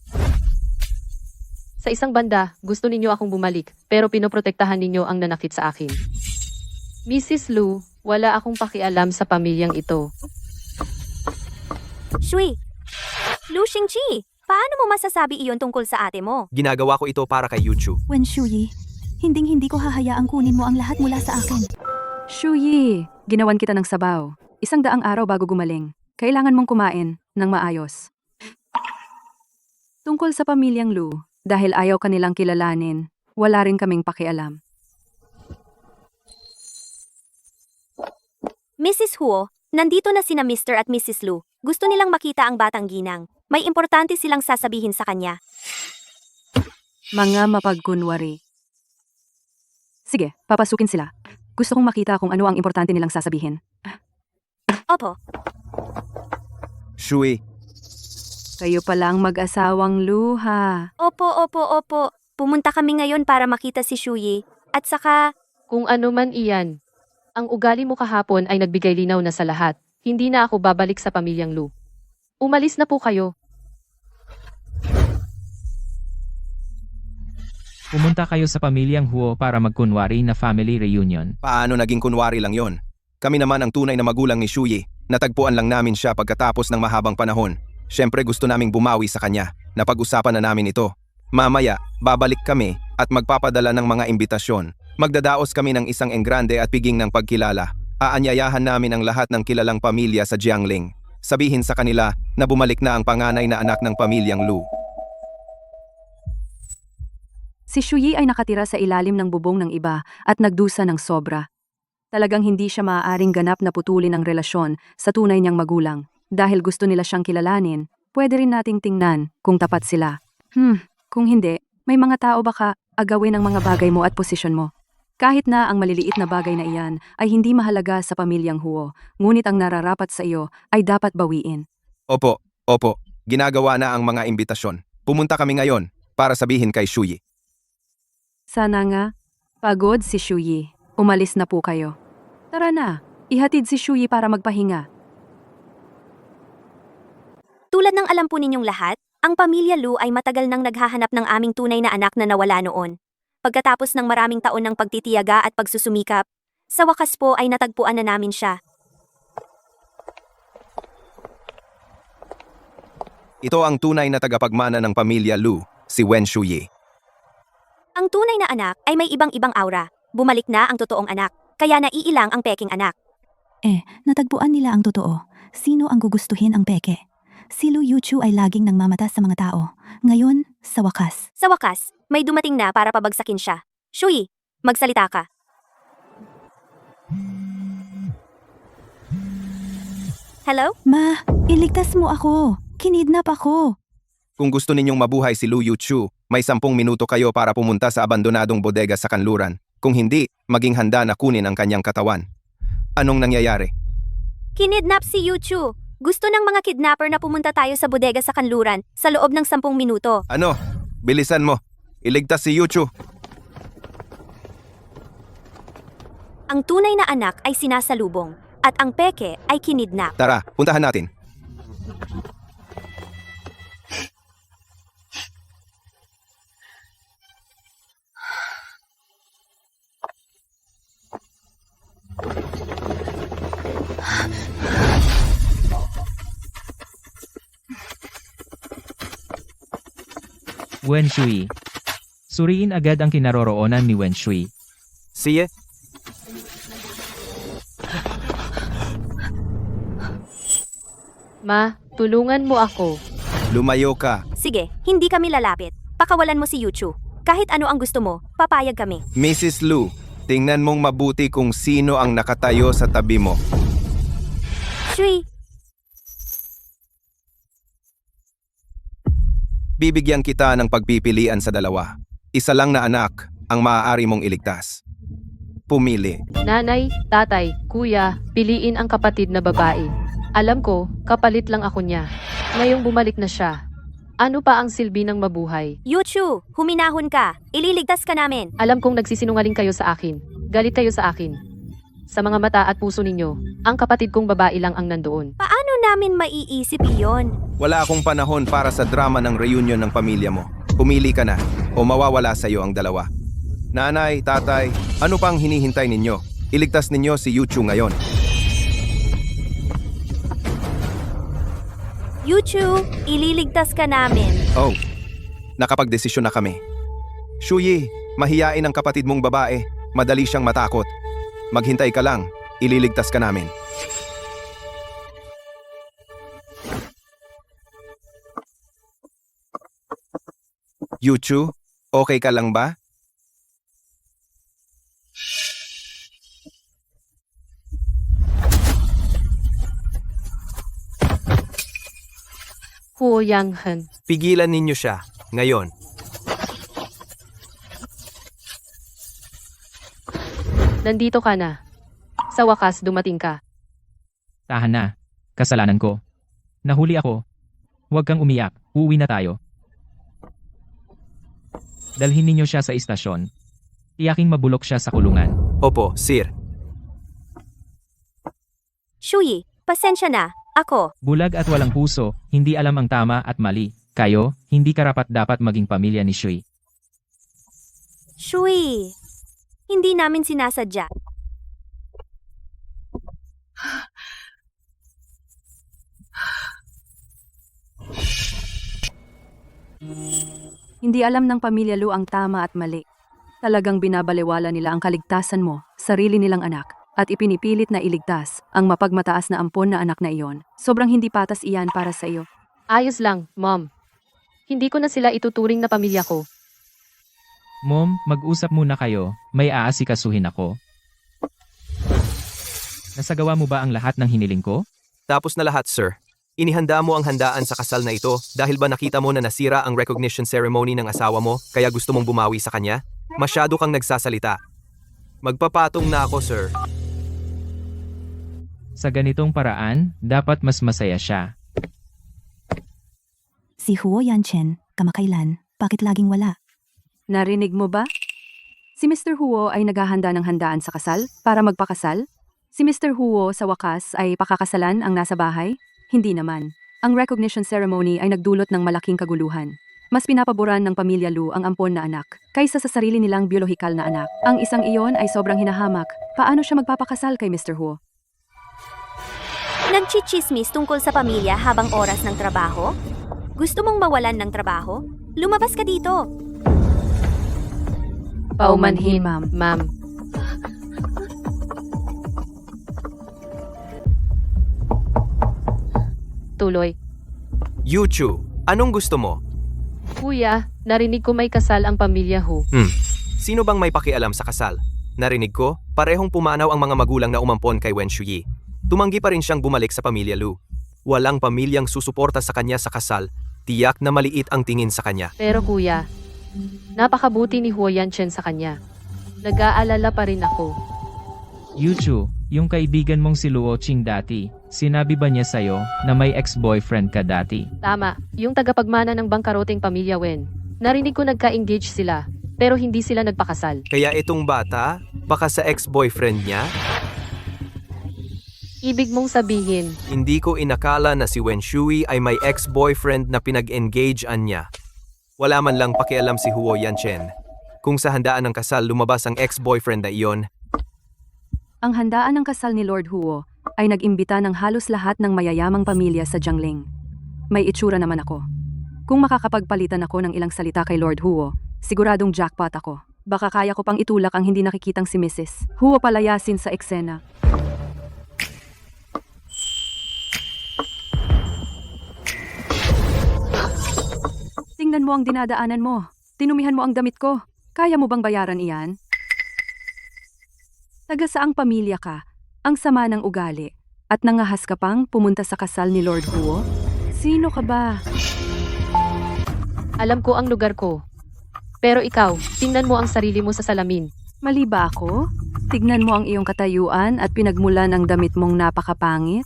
S4: Sa isang banda, gusto ninyo akong bumalik, pero pinoprotektahan ninyo ang nanakit sa akin. Mrs. Lu, wala akong pakialam sa pamilyang ito.
S8: Shui! Lu Xingqi, paano mo masasabi iyon tungkol sa ate mo?
S1: Ginagawa ko ito para kay Yuchu.
S3: Wen Shuyi, hindi ko hahayaang kunin mo ang lahat mula sa akin.
S7: Shuyi, ginawan kita ng sabaw. 100 araw bago gumaling. Kailangan mong kumain ng maayos. Tungkol sa pamilyang Lu, dahil ayaw kanilang kilalanin, wala rin kaming pakialam.
S8: Mrs. Huo, nandito na sina Mr. at Mrs. Lu. Gusto nilang makita ang batang ginang. May importante silang sasabihin sa kanya.
S7: Mga mapagkunwari. Sige, papasukin sila. Gusto kong makita kung ano ang importante nilang sasabihin.
S8: Opo,
S6: Shui,
S7: Kayo palang mag-asawang luha.
S8: opo. Pumunta kami ngayon para makita si Shuyi. At saka,
S4: Kung ano man iyan, ang ugali mo kahapon ay nagbigay linaw na sa lahat. Hindi na ako babalik sa pamilyang Lu. Umalis na po kayo.
S5: Pumunta kayo sa pamilyang Huo para magkunwari na family reunion.
S6: paano naging kunwari lang yon? Kami naman ang tunay na magulang ni Shuyi. Natagpuan lang namin siya pagkatapos ng mahabang panahon. Siyempre gusto naming bumawi sa kanya. Napag-usapan na namin ito. Mamaya, babalik kami at magpapadala ng mga imbitasyon. Magdadaos kami ng isang enggrande at piging ng pagkilala. Aanyayahan namin ang lahat ng kilalang pamilya sa Jiangling. Sabihin sa kanila na bumalik na ang panganay na anak ng pamilyang Lu.
S7: Si Shuyi ay nakatira sa ilalim ng bubong ng iba at nagdusa ng sobra. Talagang hindi siya maaaring ganap na putulin ang relasyon sa tunay niyang magulang. Dahil gusto nila siyang kilalanin, pwede rin nating tingnan kung tapat sila. Kung hindi, may mga tao baka agawin ang mga bagay mo at posisyon mo. Kahit na ang maliliit na bagay na iyan ay hindi mahalaga sa pamilyang Huo, ngunit ang nararapat sa iyo ay dapat bawiin.
S6: Opo. Ginagawa na ang mga imbitasyon. Pumunta kami ngayon para sabihin kay Shuyi.
S7: Sana nga, pagod si Shuyi. Umalis na po kayo. Tara na, ihatid si Shuyi para magpahinga.
S8: tulad ng alam po ninyong lahat, ang pamilya Lu ay matagal nang naghahanap ng aming tunay na anak na nawala noon. Pagkatapos ng maraming taon ng pagtitiyaga at pagsusumikap, sa wakas po ay natagpuan na namin siya.
S6: Ito ang tunay na tagapagmana ng pamilya Lu, si Wen Shuyi.
S8: Ang tunay na anak ay may ibang-ibang aura. Bumalik na ang totoong anak, kaya naiilang ang peking anak.
S3: Natagpuan nila ang totoo. Sino ang gugustuhin ang peke? Si Lu Yuchu ay laging nangmamata sa mga tao. Ngayon, sa wakas.
S8: Sa wakas, may dumating na para pabagsakin siya. Shuyi, magsalita ka. Hello?
S3: Ma, iligtas mo ako. Kinidnap ako.
S6: Kung gusto ninyong mabuhay si Lu Yuchu, may 10 minuto kayo para pumunta sa abandonadong bodega sa kanluran. Kung hindi, maging handa na kunin ang kanyang katawan. Anong nangyayari?
S8: Kinidnap si Yuchu. Gusto ng mga kidnapper na pumunta tayo sa bodega sa kanluran sa loob ng 10 minuto.
S6: Ano? Bilisan mo. Iligtas si Yuchu.
S8: Ang tunay na anak ay sinasalubong at ang peke ay kinidnap.
S6: Tara, puntahan natin.
S5: Wen Shui. Suriin agad ang kinaroroonan ni Wen Shui.
S1: Siye,
S4: Ma, tulungan mo ako.
S6: Lumayo ka.
S8: Sige, hindi kami lalapit. Pakawalan mo si Yuchu. Kahit ano ang gusto mo, papayag kami.
S6: Mrs. Lu, tingnan mong mabuti kung sino ang nakatayo sa tabi mo.
S8: Shui,
S6: Bibigyan kita ng pagpipilian sa dalawa. Isa lang na anak ang maaari mong iligtas. Pumili.
S4: Nanay, tatay, kuya, piliin ang kapatid na babae. Alam ko, kapalit lang ako niya. Ngayong bumalik na siya. Ano pa ang silbi ng mabuhay?
S8: Yuchu, huminahon ka. Ililigtas ka namin.
S4: Alam kong nagsisinungaling kayo sa akin. Galit kayo sa akin. Sa mga mata at puso ninyo, ang kapatid kong babae lang ang nandoon.
S8: Paano namin maiisip iyon?
S6: Wala akong panahon para sa drama ng reunion ng pamilya mo. Pumili ka na o mawawala sa iyo ang dalawa. Nanay, tatay, ano pang hinihintay ninyo? Iligtas ninyo si Yuchu ngayon.
S8: Yuchu, ililigtas ka namin.
S6: Oh, nakapagdesisyon na kami. Shuyi, mahiyain ang kapatid mong babae. Madali siyang matakot. Maghintay ka lang, ililigtas ka namin. Yuchu, okay ka lang ba?
S4: Huo Yang Hen.
S1: Pigilan ninyo siya. Ngayon.
S4: Nandito ka na. Sa wakas, dumating ka.
S5: Tahan na. Kasalanan ko. Nahuli ako. Huwag kang umiyak. Uuwi na tayo. Dalhin ninyo siya sa istasyon. Tiyaking mabulok siya sa kulungan.
S1: Opo, sir.
S8: Shui, pasensya na. Ako.
S5: Bulag at walang puso, hindi alam ang tama at mali. Kayo, hindi karapat-dapat maging pamilya ni Shui.
S8: Shui, hindi namin sinasadya.
S7: Hindi alam ng pamilya Lu ang tama at mali. Talagang binabalewala nila ang kaligtasan mo, sarili nilang anak, at ipinipilit na iligtas ang mapagmataas na ampon na anak na iyon. Sobrang hindi patas iyan para sa iyo.
S4: Ayos lang, Mom. Hindi ko na sila ituturing na pamilya ko.
S5: Mom, mag-usap muna kayo. May aasikasuhin ako. Nasagawa mo ba ang lahat ng hiniling ko?
S1: Tapos na lahat, sir. Inihanda mo ang handaan sa kasal na ito dahil ba nakita mo na nasira ang recognition ceremony ng asawa mo kaya gusto mong bumawi sa kanya? Masyado kang nagsasalita. Magpapatong na ako, sir.
S5: Sa ganitong paraan, dapat mas masaya siya.
S3: Si Huo Yanchen, kamakailan, bakit laging wala?
S7: Narinig mo ba? Si Mr. Huo ay naghahanda ng handaan sa kasal para magpakasal? Si Mr. Huo sa wakas ay pakakasalan ang nasa bahay? Hindi naman. Ang recognition ceremony ay nagdulot ng malaking kaguluhan. Mas pinapaboran ng pamilya Lu ang ampon na anak kaysa sa sarili nilang biolohikal na anak. Ang isang iyon ay sobrang hinahamak. Paano siya magpapakasal kay Mr. Huo?
S8: Nagchichismis tungkol sa pamilya habang oras ng trabaho? Gusto mong mawalan ng trabaho? Lumabas ka dito.
S4: Paumanhin,
S7: Ma'am.
S4: Ma'am. Tuloy.
S1: Yuchu, anong gusto mo?
S4: Kuya, narinig ko may kasal ang pamilya Hu.
S1: Sino bang may pakialam sa kasal? Narinig ko, parehong pumanaw ang mga magulang na umampon kay Wen Shuyi. Tumanggi pa rin siyang bumalik sa pamilya Lu. Walang pamilyang susuporta sa kanya sa kasal, tiyak na maliit ang tingin sa kanya.
S4: Pero kuya, napakabuti ni Huo Yanchen sa kanya. Nag-aalala pa rin ako.
S5: Yuchu, yung kaibigan mong si Luo Ching dati, sinabi ba niya sa'yo na may ex-boyfriend ka dati?
S4: Tama, yung tagapagmana ng bangkaroteng pamilya Wen. Narinig ko nagka-engage sila, pero hindi sila nagpakasal.
S1: Kaya itong bata, baka sa ex-boyfriend niya?
S4: Ibig mong sabihin,
S1: Hindi ko inakala na si Wen Shui ay may ex-boyfriend na pinag-engage-an niya. Wala man lang pakialam si Huo Yanchen. Kung sa handaan ng kasal lumabas ang ex-boyfriend na iyon,
S7: Ang handaan ng kasal ni Lord Huo ay nag-imbita ng halos lahat ng mayayamang pamilya sa Jiangling. May itsura naman ako. Kung makakapagpalitan ako ng ilang salita kay Lord Huo, siguradong jackpot ako. Baka kaya ko pang itulak ang hindi nakikitang si Mrs. Huo palayasin sa eksena. Tingnan mo ang dinadaanan mo. tinumihan mo ang damit ko. Kaya mo bang bayaran iyan? Taga saang pamilya ka? Ang sama ng ugali. At nangahas ka pang pumunta sa kasal ni Lord Huo? Sino ka ba?
S4: Alam ko ang lugar ko. Pero ikaw, tingnan mo ang sarili mo sa salamin.
S7: Mali ba ako? Tignan mo ang iyong katayuan at pinagmulan ang damit mong napakapangit.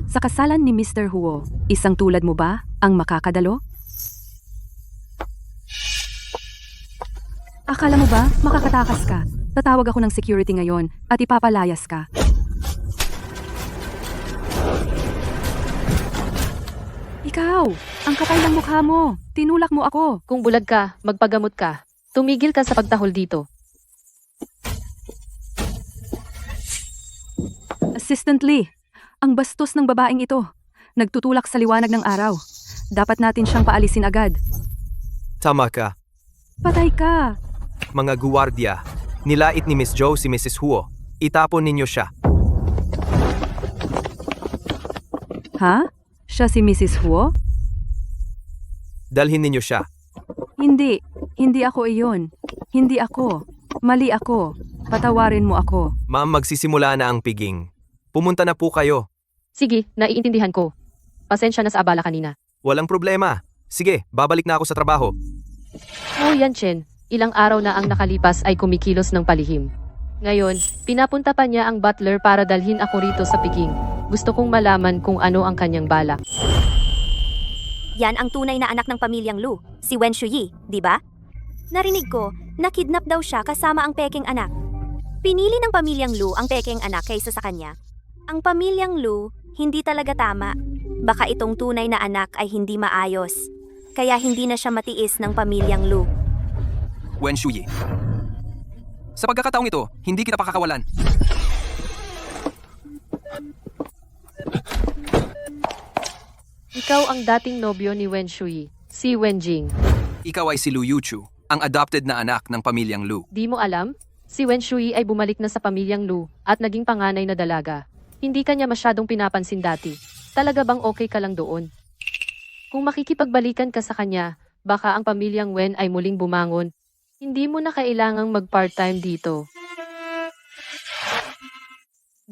S7: Sa kasalan ni Mr. Huo, isang tulad mo ba ang makakadalo? Akala mo ba makakatakas ka? Tatawag ako ng security ngayon at ipapalayas ka. Ikaw, ang kapal ng mukha mo. Tinulak mo ako.
S4: Kung bulag ka, magpagamot ka. Tumigil ka sa pagtahol dito.
S7: Assistant Lee, ang bastos ng babaeng ito. Nagtutulak sa liwanag ng araw. Dapat natin siyang paalisin agad.
S1: Tama ka.
S7: Patay ka.
S1: Mga guwardiya, nilait ni Miss Joe si Mrs. Huo. Itapon ninyo siya.
S7: Ha? Siya si Mrs. Huo?
S1: Dalhin ninyo siya.
S7: Hindi. Hindi ako iyon. Hindi ako. Mali ako. Patawarin mo ako.
S1: Ma'am, magsisimula na ang piging. Pumunta na po kayo.
S4: Sige, naiintindihan ko. Pasensya na sa abala kanina.
S1: Walang problema. Sige, babalik na ako sa trabaho.
S4: Oh, Yan Chen, ilang araw na ang nakalipas ay kumikilos ng palihim. Ngayon, pinapunta pa niya ang butler para dalhin ako rito sa Peking. Gusto kong malaman kung ano ang kanyang balak.
S8: Yan ang tunay na anak ng pamilyang Lu, si Wen Shuyi, di ba? Narinig ko, nakidnap daw siya kasama ang peking anak. Pinili ng pamilyang Lu ang peking anak kaysa sa kanya. Ang pamilyang Lu, hindi talaga tama. Baka itong tunay na anak ay hindi maayos. Kaya hindi na siya matiis ng pamilyang Lu.
S2: Wen Shuyi. Sa pagkakataong ito, hindi kita pakakawalan.
S4: Ikaw ang dating nobyo ni Wen Shui, si Wen Jing.
S2: Ikaw ay si Lu Yuchu, ang adopted na anak ng pamilyang Lu.
S4: Di mo alam? Si Wen Shui ay bumalik na sa pamilyang Lu at naging panganay na dalaga. Hindi kanya masyadong pinapansin dati. Talaga bang okay ka lang doon? Kung makikipagbalikan ka sa kanya, baka ang pamilyang Wen ay muling bumangon. Hindi mo na kailangang mag-part-time dito.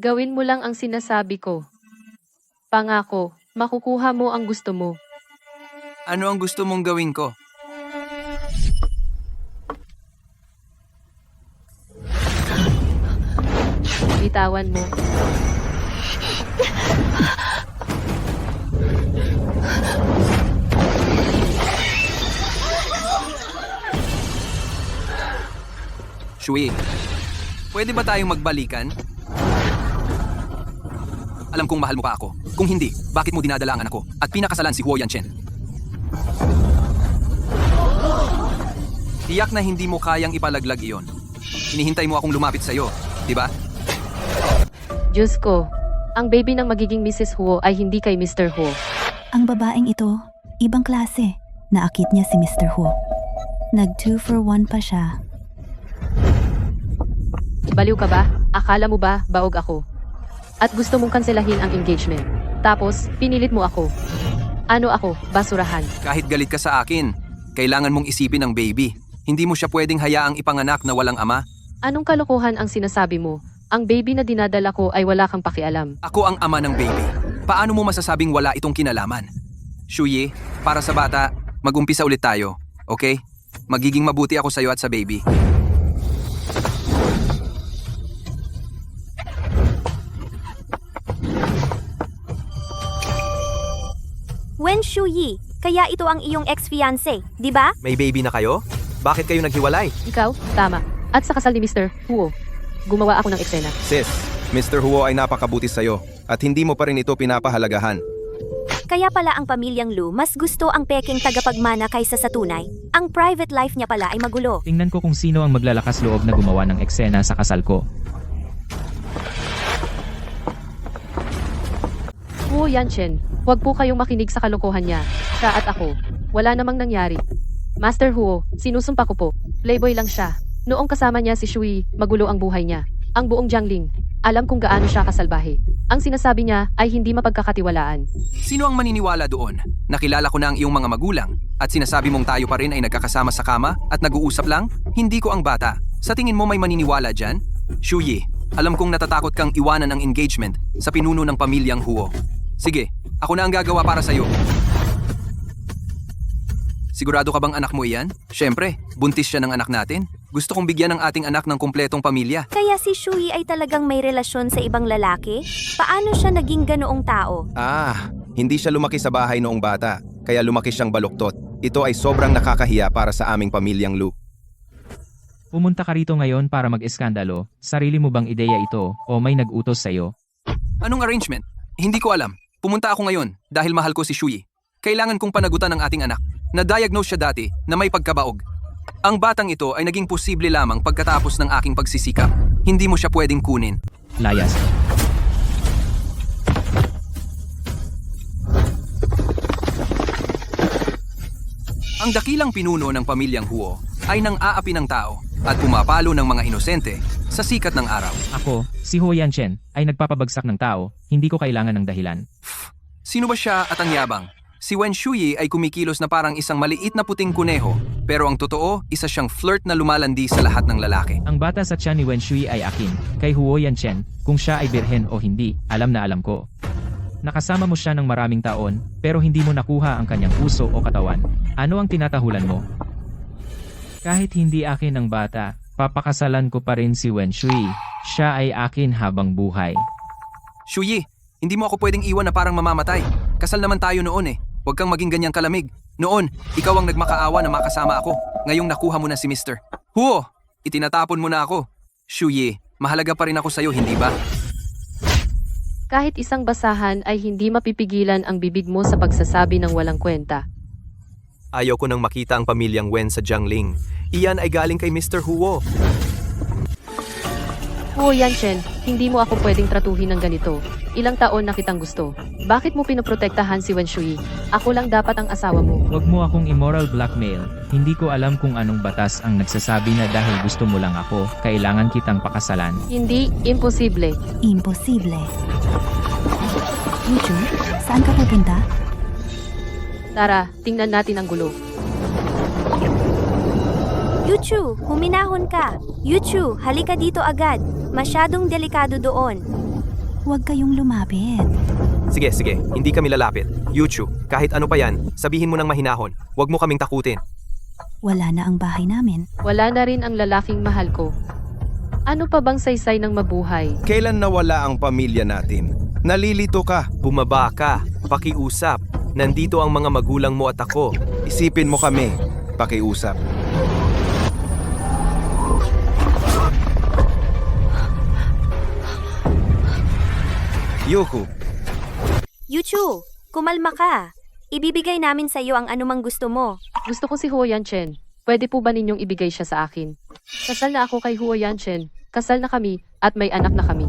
S4: Gawin mo lang ang sinasabi ko. Pangako, makukuha mo ang gusto mo.
S2: Ano ang gusto mong gawin ko?
S4: Bitawan mo.
S2: Shui, pwede ba tayong magbalikan? Alam kong mahal mo pa ako. Kung hindi, bakit mo dinadala ang anak ko at pinakasalan si Huo Yanchen? Tiyak na hindi mo kayang ipalaglag iyon. Hinihintay mo akong lumapit sa'yo, di ba?
S4: Diyos ko, ang baby ng magiging Mrs. Huo ay hindi kay Mr. Huo.
S3: Ang babaeng ito, ibang klase. Naakit niya si Mr. Huo. Nag 2 for 1 pa siya.
S4: Baliw ka ba? Akala mo ba baog ako? At gusto mong kanselahin ang engagement. Tapos, pinilit mo ako. Ano ako? Basurahan.
S2: Kahit galit ka sa akin, kailangan mong isipin ang baby. Hindi mo siya pwedeng hayaang ipanganak na walang ama.
S4: Anong kalokohan ang sinasabi mo? Ang baby na dinadala ko ay wala kang pakialam.
S2: Ako ang ama ng baby. Paano mo masasabing wala itong kinalaman? Shuyi, para sa bata, mag-umpisa ulit tayo, okay? Magiging mabuti ako sa'yo at sa baby.
S8: Wen Shuyi, kaya ito ang iyong ex-fiancé, di ba?
S1: May baby na kayo? Bakit kayo naghiwalay?
S4: Ikaw? Tama. At sa kasal ni Mr. Huo, gumawa ako ng eksena.
S6: Sis, Mr. Huo ay napakabuti sa'yo at hindi mo pa rin ito pinapahalagahan.
S8: Kaya pala ang pamilyang Lu mas gusto ang peking tagapagmana kaysa sa tunay. Ang private life niya pala ay magulo.
S5: Tingnan ko kung sino ang maglalakas loob na gumawa ng eksena sa kasal ko.
S4: Huo Yanchen, huwag po kayong makinig sa kalokohan niya. Siya at ako. Wala namang nangyari. Master Huo, sinusumpa ko po. Playboy lang siya. Noong kasama niya si Shui, magulo ang buhay niya. Ang buong Jiangling, alam kung gaano siya kasalbahe. Ang sinasabi niya ay hindi mapagkakatiwalaan.
S2: Sino ang maniniwala doon? Nakilala ko na ang iyong mga magulang At sinasabi mong tayo pa rin ay nagkakasama sa kama at nag-uusap lang? Hindi ko ang bata. Sa tingin mo may maniniwala dyan? Shuyi, alam kong natatakot kang iwanan ang engagement sa pinuno ng pamilyang Huo. Sige, ako na ang gagawa para sa'yo. Sigurado ka bang anak mo iyan? Siyempre, buntis siya ng anak natin. Gusto kong bigyan ng ating anak ng kumpletong pamilya.
S8: Kaya si Shuyi ay talagang may relasyon sa ibang lalaki? Paano siya naging ganoong tao?
S6: Hindi siya lumaki sa bahay noong bata, kaya lumaki siyang baluktot. Ito ay sobrang nakakahiya para sa aming pamilyang Lu.
S5: Pumunta ka rito ngayon para mag-eskandalo. Sarili mo bang ideya ito o may nag-utos sa'yo?
S2: Anong arrangement? Hindi ko alam. Pumunta ako ngayon dahil mahal ko si Shuyi. Kailangan kong panagutan ng ating anak. Na-diagnose siya dati na may pagkabaog. Ang batang ito ay naging posible lamang pagkatapos ng aking pagsisikap. Hindi mo siya pwedeng kunin.
S5: Layas.
S2: Ang dakilang pinuno ng pamilyang Huo ay nang aapi ng tao at pumapalo ng mga inosente sa sikat ng araw.
S5: Ako, si Huo Yanchen, ay nagpapabagsak ng tao. Hindi ko kailangan ng dahilan.
S2: Sino ba siya at ang yabang? Si Wen Shuyi ay kumikilos na parang isang maliit na puting kuneho, pero ang totoo, isa siyang flirt na lumalandi sa lahat ng lalaki.
S5: Ang bata sa tiyan ni Wen Shui ay akin. Kay Huo Yanchen, kung siya ay birhen o hindi, alam na alam ko. Nakasama mo siya ng maraming taon, pero hindi mo nakuha ang kanyang puso o katawan. Ano ang tinatahulan mo? Kahit hindi akin ang bata, papakasalan ko pa rin si Wen Shui. Siya ay akin habang buhay.
S2: Shuyi, hindi mo ako pwedeng iwan na parang mamamatay. Kasal naman tayo noon eh. Huwag kang maging ganyang kalamig. Noon, ikaw ang nagmakaawa na makasama ako. Ngayong nakuha mo na si Mr. Huo, itinatapon mo na ako. Shuyi, mahalaga pa rin ako sa'yo, hindi ba?
S4: Kahit isang basahan ay hindi mapipigilan ang bibig mo sa pagsasabi ng walang kwenta.
S1: Ayaw ko nang makita ang pamilyang Wen sa Jiangling. Iyan ay galing kay Mr. Huo.
S4: Huo Yanchen, hindi mo ako pwedeng tratuhin ng ganito. Ilang taon na kitang gusto. Bakit mo pinoprotektahan si Wen Shui? Ako lang dapat ang asawa mo.
S5: Huwag mo akong immoral blackmail. Hindi ko alam kung anong batas ang nagsasabi na dahil gusto mo lang ako, kailangan kitang pakasalan.
S4: Hindi, imposible.
S3: Imposible. Yuchu, saan ka pupunta?
S4: Tara, tingnan natin ang gulo.
S8: Yuchu, huminahon ka. Yuchu, halika dito agad. Masyadong delikado doon.
S3: Huwag kayong lumapit.
S1: Sige, hindi kami lalapit. Yuchu, kahit ano pa yan, sabihin mo nang mahinahon. Huwag mo kaming takutin.
S3: Wala na ang bahay namin.
S4: Wala na rin ang lalaking mahal ko. Ano pa bang saysay ng mabuhay?
S6: Kailan nawala ang pamilya natin? Nalilito ka.
S1: Bumaba ka, pakiusap. Nandito ang mga magulang mo at ako.
S6: Isipin mo kami. Pakiusap. Yuhu,
S8: Yuchu, kumalma ka. Ibibigay namin sa iyo ang anumang gusto mo.
S4: Gusto ko si Huo Yanchen. Pwede po ba ninyong ibigay siya sa akin? Kasal na ako kay Huo Yanchen. Kasal na kami at may anak na kami.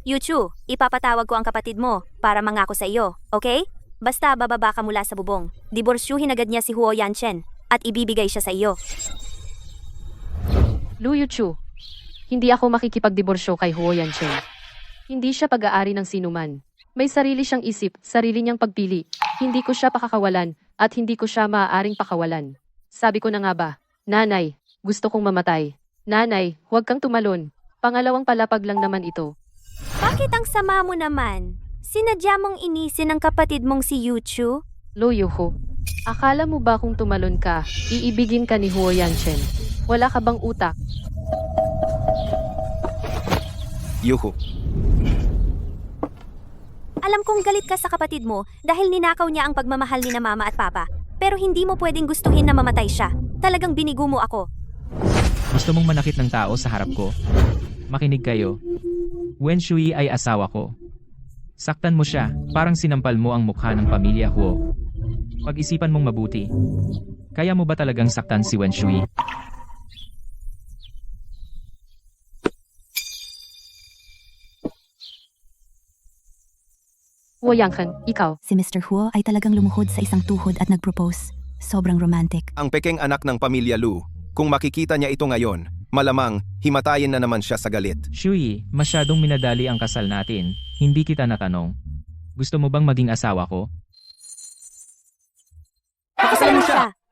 S8: Yuchu, ipapatawag ko ang kapatid mo para mangako sa iyo, okay? Basta bababa ka mula sa bubong. Diborsyuhin agad niya si Huo Yanchen at ibibigay siya sa iyo.
S4: Lu Yuchu, hindi ako makikipagdiborsyo kay Huo Yanchen. Hindi siya pag-aari ng sinuman. May sarili siyang isip, sarili niyang pagpili. Hindi ko siya pakakawalan at hindi ko siya maaaring pakawalan. Sabi ko na nga ba, Nanay, gusto kong mamatay. Nanay, huwag kang tumalon. Pangalawang palapag lang naman ito.
S8: Bakit ang sama mo naman? Sinadya mong inisin ang kapatid mong si Yuchu?
S4: Lu Yuhu, akala mo ba kung tumalon ka, iibigin ka ni Huo Yanchen? Wala ka bang utak?
S6: Yuhu.
S8: Alam kong galit ka sa kapatid mo dahil ninakaw niya ang pagmamahal ni na mama at papa. Pero hindi mo pwedeng gustuhin na mamatay siya. Talagang binigo mo ako.
S5: Gusto mong manakit ng tao sa harap ko? Makinig kayo. Wen Shui ay asawa ko. Saktan mo siya, parang sinampal mo ang mukha ng pamilya Huo. Pag-isipan mong mabuti. Kaya mo ba talagang saktan si Wen Shui?
S4: Huo Yanchen, ikaw.
S3: Si Mr. Huo ay talagang lumuhod sa isang tuhod at nag-propose. Sobrang romantic.
S6: Ang pekeng anak ng pamilya Lu, kung makikita niya ito ngayon, malamang himatayin na naman siya sa galit.
S5: Shui, masyadong minadali ang kasal natin. Hindi kita natanong. Gusto mo bang maging asawa ko?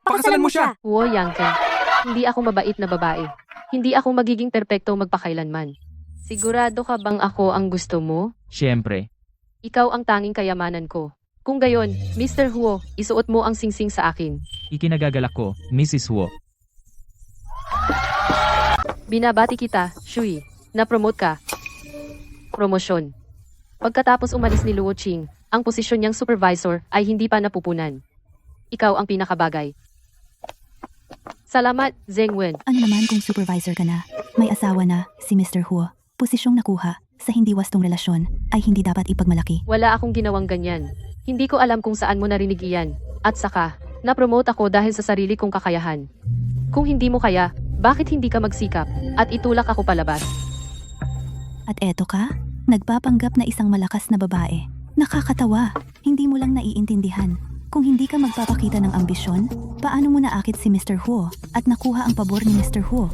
S2: Pakasalan mo siya!
S4: Huo Yangken, hindi ako mabait na babae. Hindi ako magiging perpekto magpakailanman. Sigurado ka bang ako ang gusto mo?
S5: Siyempre.
S4: Ikaw ang tanging kayamanan ko. Kung gayon, Mr. Huo, isuot mo ang singsing sa akin.
S5: Ikinagagalak ko, Mrs. Huo.
S4: Binabati kita, Shui. Na-promote ka. Promosyon. Pagkatapos umalis ni Luo Qing, ang posisyon niyang supervisor ay hindi pa napupunan. Ikaw ang pinakabagay. Salamat, Zheng Wen.
S3: Ano naman kung supervisor ka na? May asawa na, si Mr. Huo. Posisyong nakuha sa hindi wastong relasyon ay hindi dapat ipagmalaki.
S4: Wala akong ginawang ganyan. Hindi ko alam kung saan mo narinig iyan. At saka, na-promote ako dahil sa sarili kong kakayahan. Kung hindi mo kaya, bakit hindi ka magsikap at itulak ako palabas?
S3: At eto ka, nagpapanggap na isang malakas na babae. Nakakatawa, hindi mo lang naiintindihan. Kung hindi ka magpapakita ng ambisyon, paano mo naakit si Mr. Huo at nakuha ang pabor ni Mr. Huo?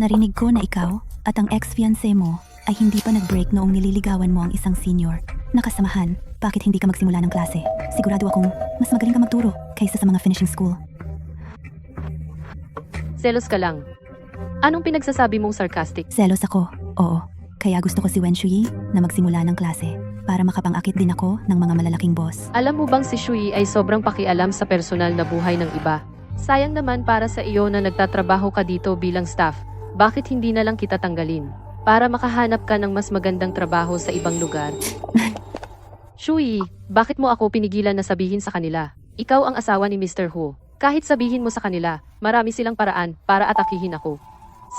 S3: Narinig ko na ikaw at ang ex-fiancé mo ay hindi pa nag-break noong nililigawan mo ang isang senior. Nakasamahan, bakit hindi ka magsimula ng klase? Sigurado akong mas magaling ka magturo kaysa sa mga finishing school.
S4: Selos ka lang. Anong pinagsasabi mong sarcastic?
S3: Selos ako, oo. Kaya gusto ko si Wen Shuyi na magsimula ng klase para makapang-akit din ako ng mga malalaking boss.
S4: Alam mo bang si Shui ay sobrang pakialam sa personal na buhay ng iba? Sayang naman para sa iyo na nagtatrabaho ka dito bilang staff. Bakit hindi na lang kita tanggalin? Para makahanap ka ng mas magandang trabaho sa ibang lugar. Shui, bakit mo ako pinigilan na sabihin sa kanila? Ikaw ang asawa ni Mr. Hu. Kahit sabihin mo sa kanila, marami silang paraan para atakihin ako.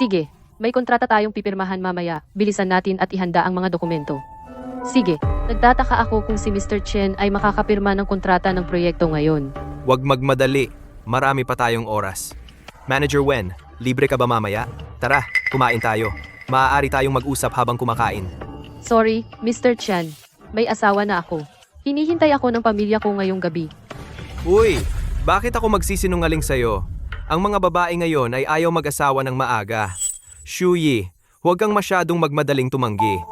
S4: Sige, may kontrata tayong pipirmahan mamaya. Bilisan natin at ihanda ang mga dokumento. Sige, nagtataka ako kung si Mr. Chen ay makakapirma ng kontrata ng proyekto ngayon.
S1: Huwag magmadali. Marami pa tayong oras. Manager Wen, libre ka ba mamaya? Tara, kumain tayo. Maaari tayong mag-usap habang kumakain.
S4: Sorry, Mr. Chen. May asawa na ako. Hinihintay ako ng pamilya ko ngayong gabi.
S1: Uy, bakit ako magsisinungaling sa'yo? Ang mga babae ngayon ay ayaw mag-asawa ng maaga. Shuyi, huwag kang masyadong magmadaling tumanggi.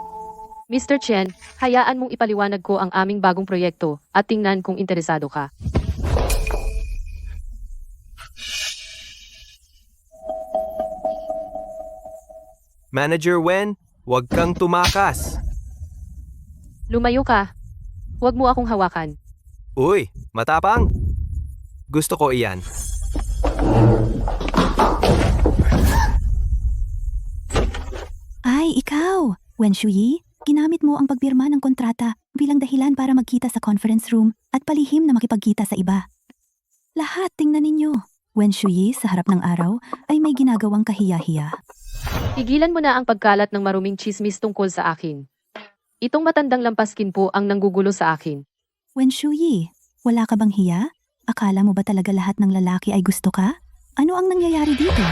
S4: Mr. Chen, hayaan mong ipaliwanag ko ang aming bagong proyekto at tingnan kung interesado ka.
S1: Manager Wen, huwag kang tumakas.
S4: Lumayo ka. Huwag mo akong hawakan.
S1: Uy, matapang. Gusto ko iyan.
S3: Ay, ikaw! Wen Shuyi, ginamit mo ang pagpirma ng kontrata bilang dahilan para magkita sa conference room at palihim na makipagkita sa iba. Lahat tingnan ninyo. Wen Shuyi sa harap ng araw ay may ginagawang kahiya-hiya.
S4: Tigilan mo na ang pagkalat ng maruming chismis tungkol sa akin. Itong matandang lampaskin po ang nanggugulo sa akin.
S3: Wen Shuyi, wala ka bang hiya? Akala mo ba talaga lahat ng lalaki ay gusto ka? Ano ang nangyayari dito?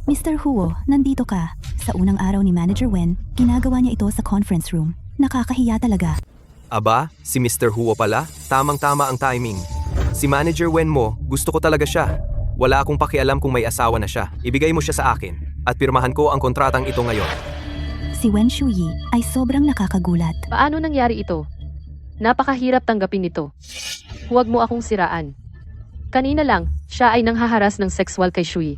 S3: Mr. Huo, nandito ka. Sa unang araw ni Manager Wen, ginagawa niya ito sa conference room. Nakakahiya talaga.
S1: Aba, si Mr. Huo pala? Tamang-tama ang timing. Si Manager Wen mo, gusto ko talaga siya. Wala akong pakialam kung may asawa na siya. Ibigay mo siya sa akin at pirmahan ko ang kontratang ito ngayon.
S3: Si Wen Shuyi ay sobrang nakakagulat.
S4: Paano nangyari ito? Napakahirap tanggapin ito. Huwag mo akong siraan. Kanina lang, siya ay nanghaharas ng sexual kay Shui.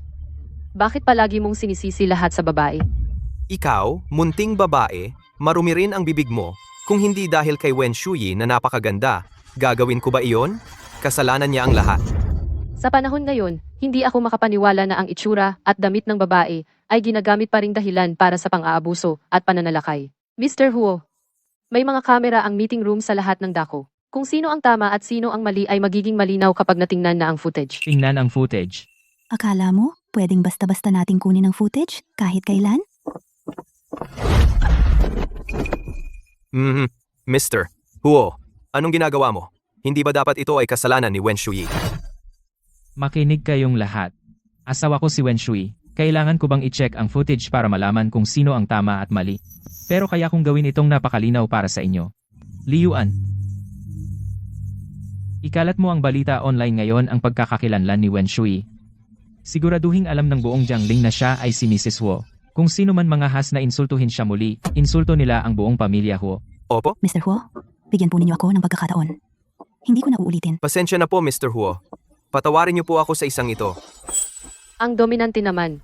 S4: Bakit palagi mong sinisisi lahat sa babae?
S1: Ikaw, munting babae, marumi rin ang bibig mo. Kung hindi dahil kay Wen Shuyi na napakaganda, gagawin ko ba iyon? Kasalanan niya ang lahat.
S4: Sa panahon ngayon, hindi ako makapaniwala na ang itsura at damit ng babae ay ginagamit pa ring dahilan para sa pang-aabuso at pananalakay. Mr. Huo, may mga kamera ang meeting room sa lahat ng dako. Kung sino ang tama at sino ang mali ay magiging malinaw kapag natingnan na ang footage.
S5: Tingnan ang footage.
S3: Akala mo, pwedeng basta-basta nating kunin ang footage kahit kailan?
S1: Mr. Huo, anong ginagawa mo? Hindi ba dapat ito ay kasalanan ni Wen Shuyi?
S5: Makinig kayong lahat. Asawa ko si Wen Shui. Kailangan ko bang i-check ang footage para malaman kung sino ang tama at mali? Pero kaya kong gawin itong napakalinaw para sa inyo. Liyuan. Ikalat mo ang balita online ngayon ang pagkakakilanlan ni Wen Shui. Siguraduhing alam ng buong Jiangling na siya ay si Mrs. Huo. Kung sino man mangahas na insultuhin siya muli, insulto nila ang buong pamilya Huo.
S1: Opo?
S3: Mr. Huo, bigyan po ninyo ako ng pagkakataon. Hindi ko na uulitin.
S1: Pasensya na po, Mr. Huo. Patawarin niyo po ako sa isang ito.
S4: Ang dominante naman.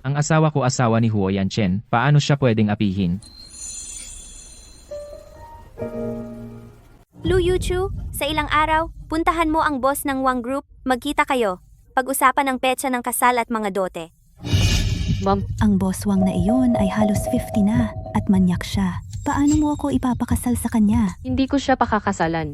S5: Ang asawa ni Huo Yanchen, paano siya pwedeng apihin?
S8: Lu Yuchu, sa ilang araw, puntahan mo ang boss ng Wang Group, magkita kayo. Pag-usapan ang petsa ng kasal at mga dote.
S4: Ma'am,
S3: Ang boss Wang na iyon ay halos 50 na at manyak siya. Paano mo ako ipapakasal sa kanya?
S4: hindi ko siya pakakasalan.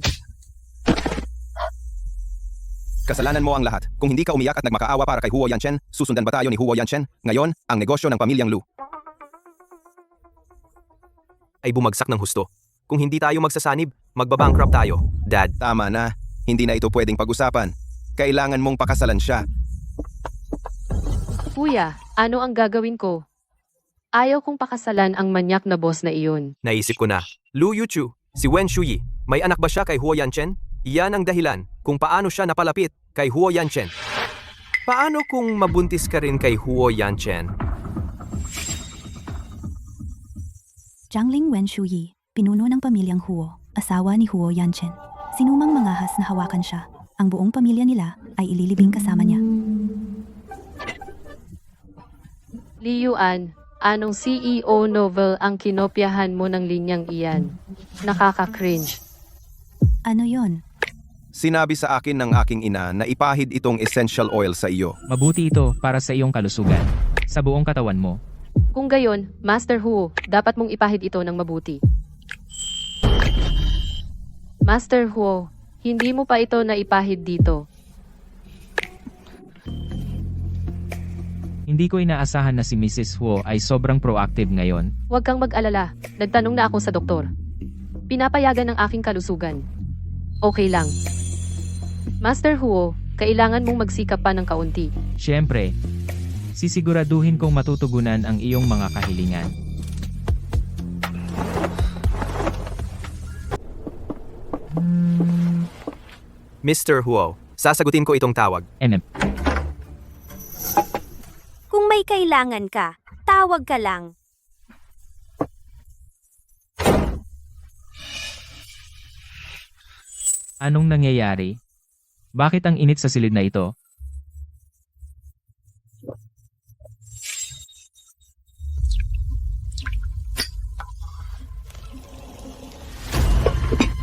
S6: Kasalanan mo ang lahat. Kung hindi ka umiyak at nagmakaawa para kay Huo Yanchen, susundan ba tayo ni Huo Yanchen? Ngayon, ang negosyo ng pamilyang Lu.
S1: Ay bumagsak ng husto. Kung hindi tayo magsasanib, magbabankrupt tayo. Dad,
S6: Tama na. Hindi na ito pwedeng pag-usapan. Kailangan mong pakasalan siya.
S4: Kuya, ano ang gagawin ko? Ayaw kong pakasalan ang manyak na boss na iyon.
S1: naisip ko na. Lu Yuchu, si Wen Shuyi, may anak ba siya kay Huo Yanchen? Iyan ang dahilan kung paano siya napalapit kay Huo Yanchen. Paano kung mabuntis ka rin kay Huo Yanchen?
S3: Jiangling Wen Shuyi, pinuno ng pamilyang Huo, asawa ni Huo Yanchen. Sinumang mangahas na hawakan siya, ang buong pamilya nila ay ililibing kasama niya.
S4: Li Yuan, anong CEO novel ang kinopyahan mo ng linyang iyan? Nakaka-cringe.
S3: Ano yon?
S6: Sinabi sa akin ng aking ina na ipahid itong essential oil sa iyo.
S5: Mabuti ito para sa iyong kalusugan. Sa buong katawan mo.
S4: Kung gayon, Master Huo, dapat mong ipahid ito ng mabuti. Master Huo, hindi mo pa ito naipahid dito.
S5: Hindi ko inaasahan na si Mrs. Huo ay sobrang proactive ngayon.
S4: Huwag kang mag-alala, nagtanong na ako sa doktor. Pinapayagan ng aking kalusugan. Okay lang. Master Huo, kailangan mong magsikap pa ng kaunti.
S5: Siyempre, sisiguraduhin kong matutugunan ang iyong mga kahilingan.
S1: Mr. Huo, sasagutin ko itong tawag.
S5: MM.
S8: Kung may kailangan ka, tawag ka lang.
S5: Anong nangyayari? Bakit ang init sa silid na ito?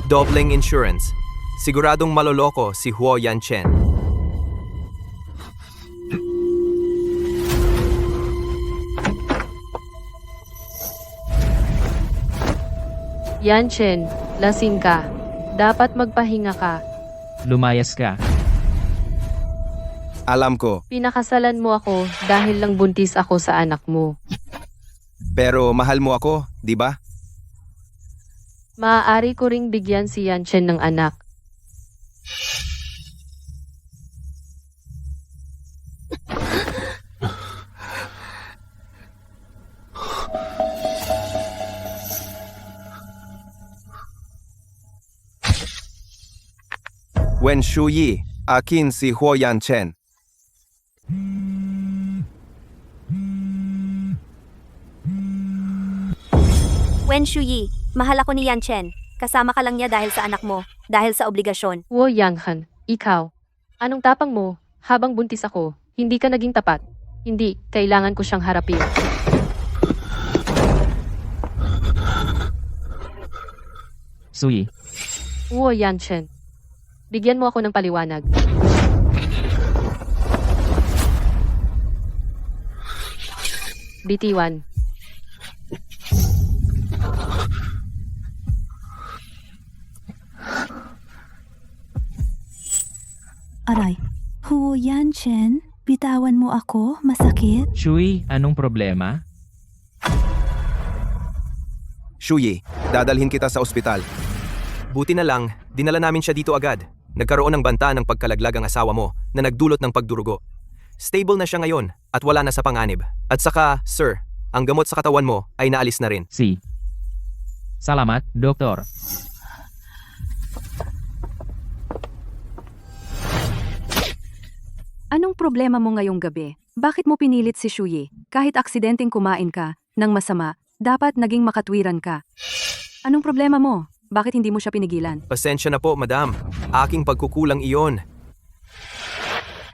S1: Doubling insurance. Siguradong maloloko si Huo Yanchen.
S4: Yanchen, lasing ka. Dapat magpahinga ka.
S5: Lumayas ka.
S6: Alam ko,
S4: Pinakasalan mo ako dahil lang buntis ako sa anak mo.
S6: pero mahal mo ako, di ba?
S4: Maaari ko ring bigyan si Yanchen ng anak.
S6: Wen Shuyi, akin si Huo Yanchen.
S8: Wen Shuyi, mahal ako ni Yan Chen. Kasama ka lang niya dahil sa anak mo, dahil sa obligasyon.
S4: Wo Yanghan, ikaw. Anong tapang mo? Habang buntis ako, hindi ka naging tapat. Hindi, kailangan ko siyang harapin.
S5: Sui,
S4: Wo Yanchen. Bigyan mo ako ng paliwanag. Bitiwan.
S3: Aray, Huo Yanchen, bitawan mo ako, masakit?
S5: Shui, anong problema?
S6: Shuyi, dadalhin kita sa ospital.
S1: Buti na lang, dinala namin siya dito agad. Nagkaroon ng banta ng pagkalaglag ang asawa mo na nagdulot ng pagdurugo. Stable na siya ngayon at wala na sa panganib. At saka, sir, ang gamot sa katawan mo ay naalis na rin.
S5: Si. Salamat, Doktor.
S7: Anong problema mo ngayong gabi? Bakit mo pinilit si Shuyi? Kahit aksidenteng kumain ka ng masama, dapat naging makatwiran ka. Anong problema mo? Bakit hindi mo siya pinigilan?
S1: Pasensya na po, madam. Aking pagkukulang iyon.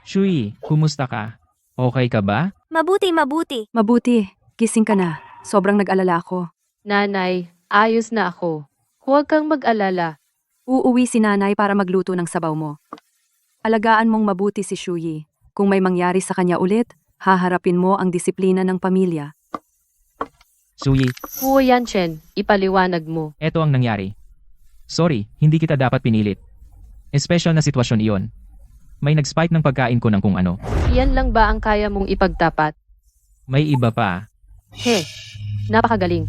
S5: Shui, kumusta ka? Okay ka ba?
S8: Mabuti, mabuti.
S7: Mabuti, gising ka na. Sobrang nag-alala ako.
S4: Nanay, ayos na ako. Huwag kang mag-alala.
S7: Uuwi si nanay para magluto ng sabaw mo. Alagaan mong mabuti si Shuyi. Kung may mangyari sa kanya ulit, haharapin mo ang disiplina ng pamilya.
S5: Sui,
S4: Huo Yanchen, ipaliwanag mo.
S5: eto ang nangyari. Sorry, hindi kita dapat pinilit. Espesyal na sitwasyon iyon. May nag-spike ng pagkain ko ng kung ano.
S4: Iyan lang ba ang kaya mong ipagtapat?
S5: May iba pa.
S4: He, napakagaling.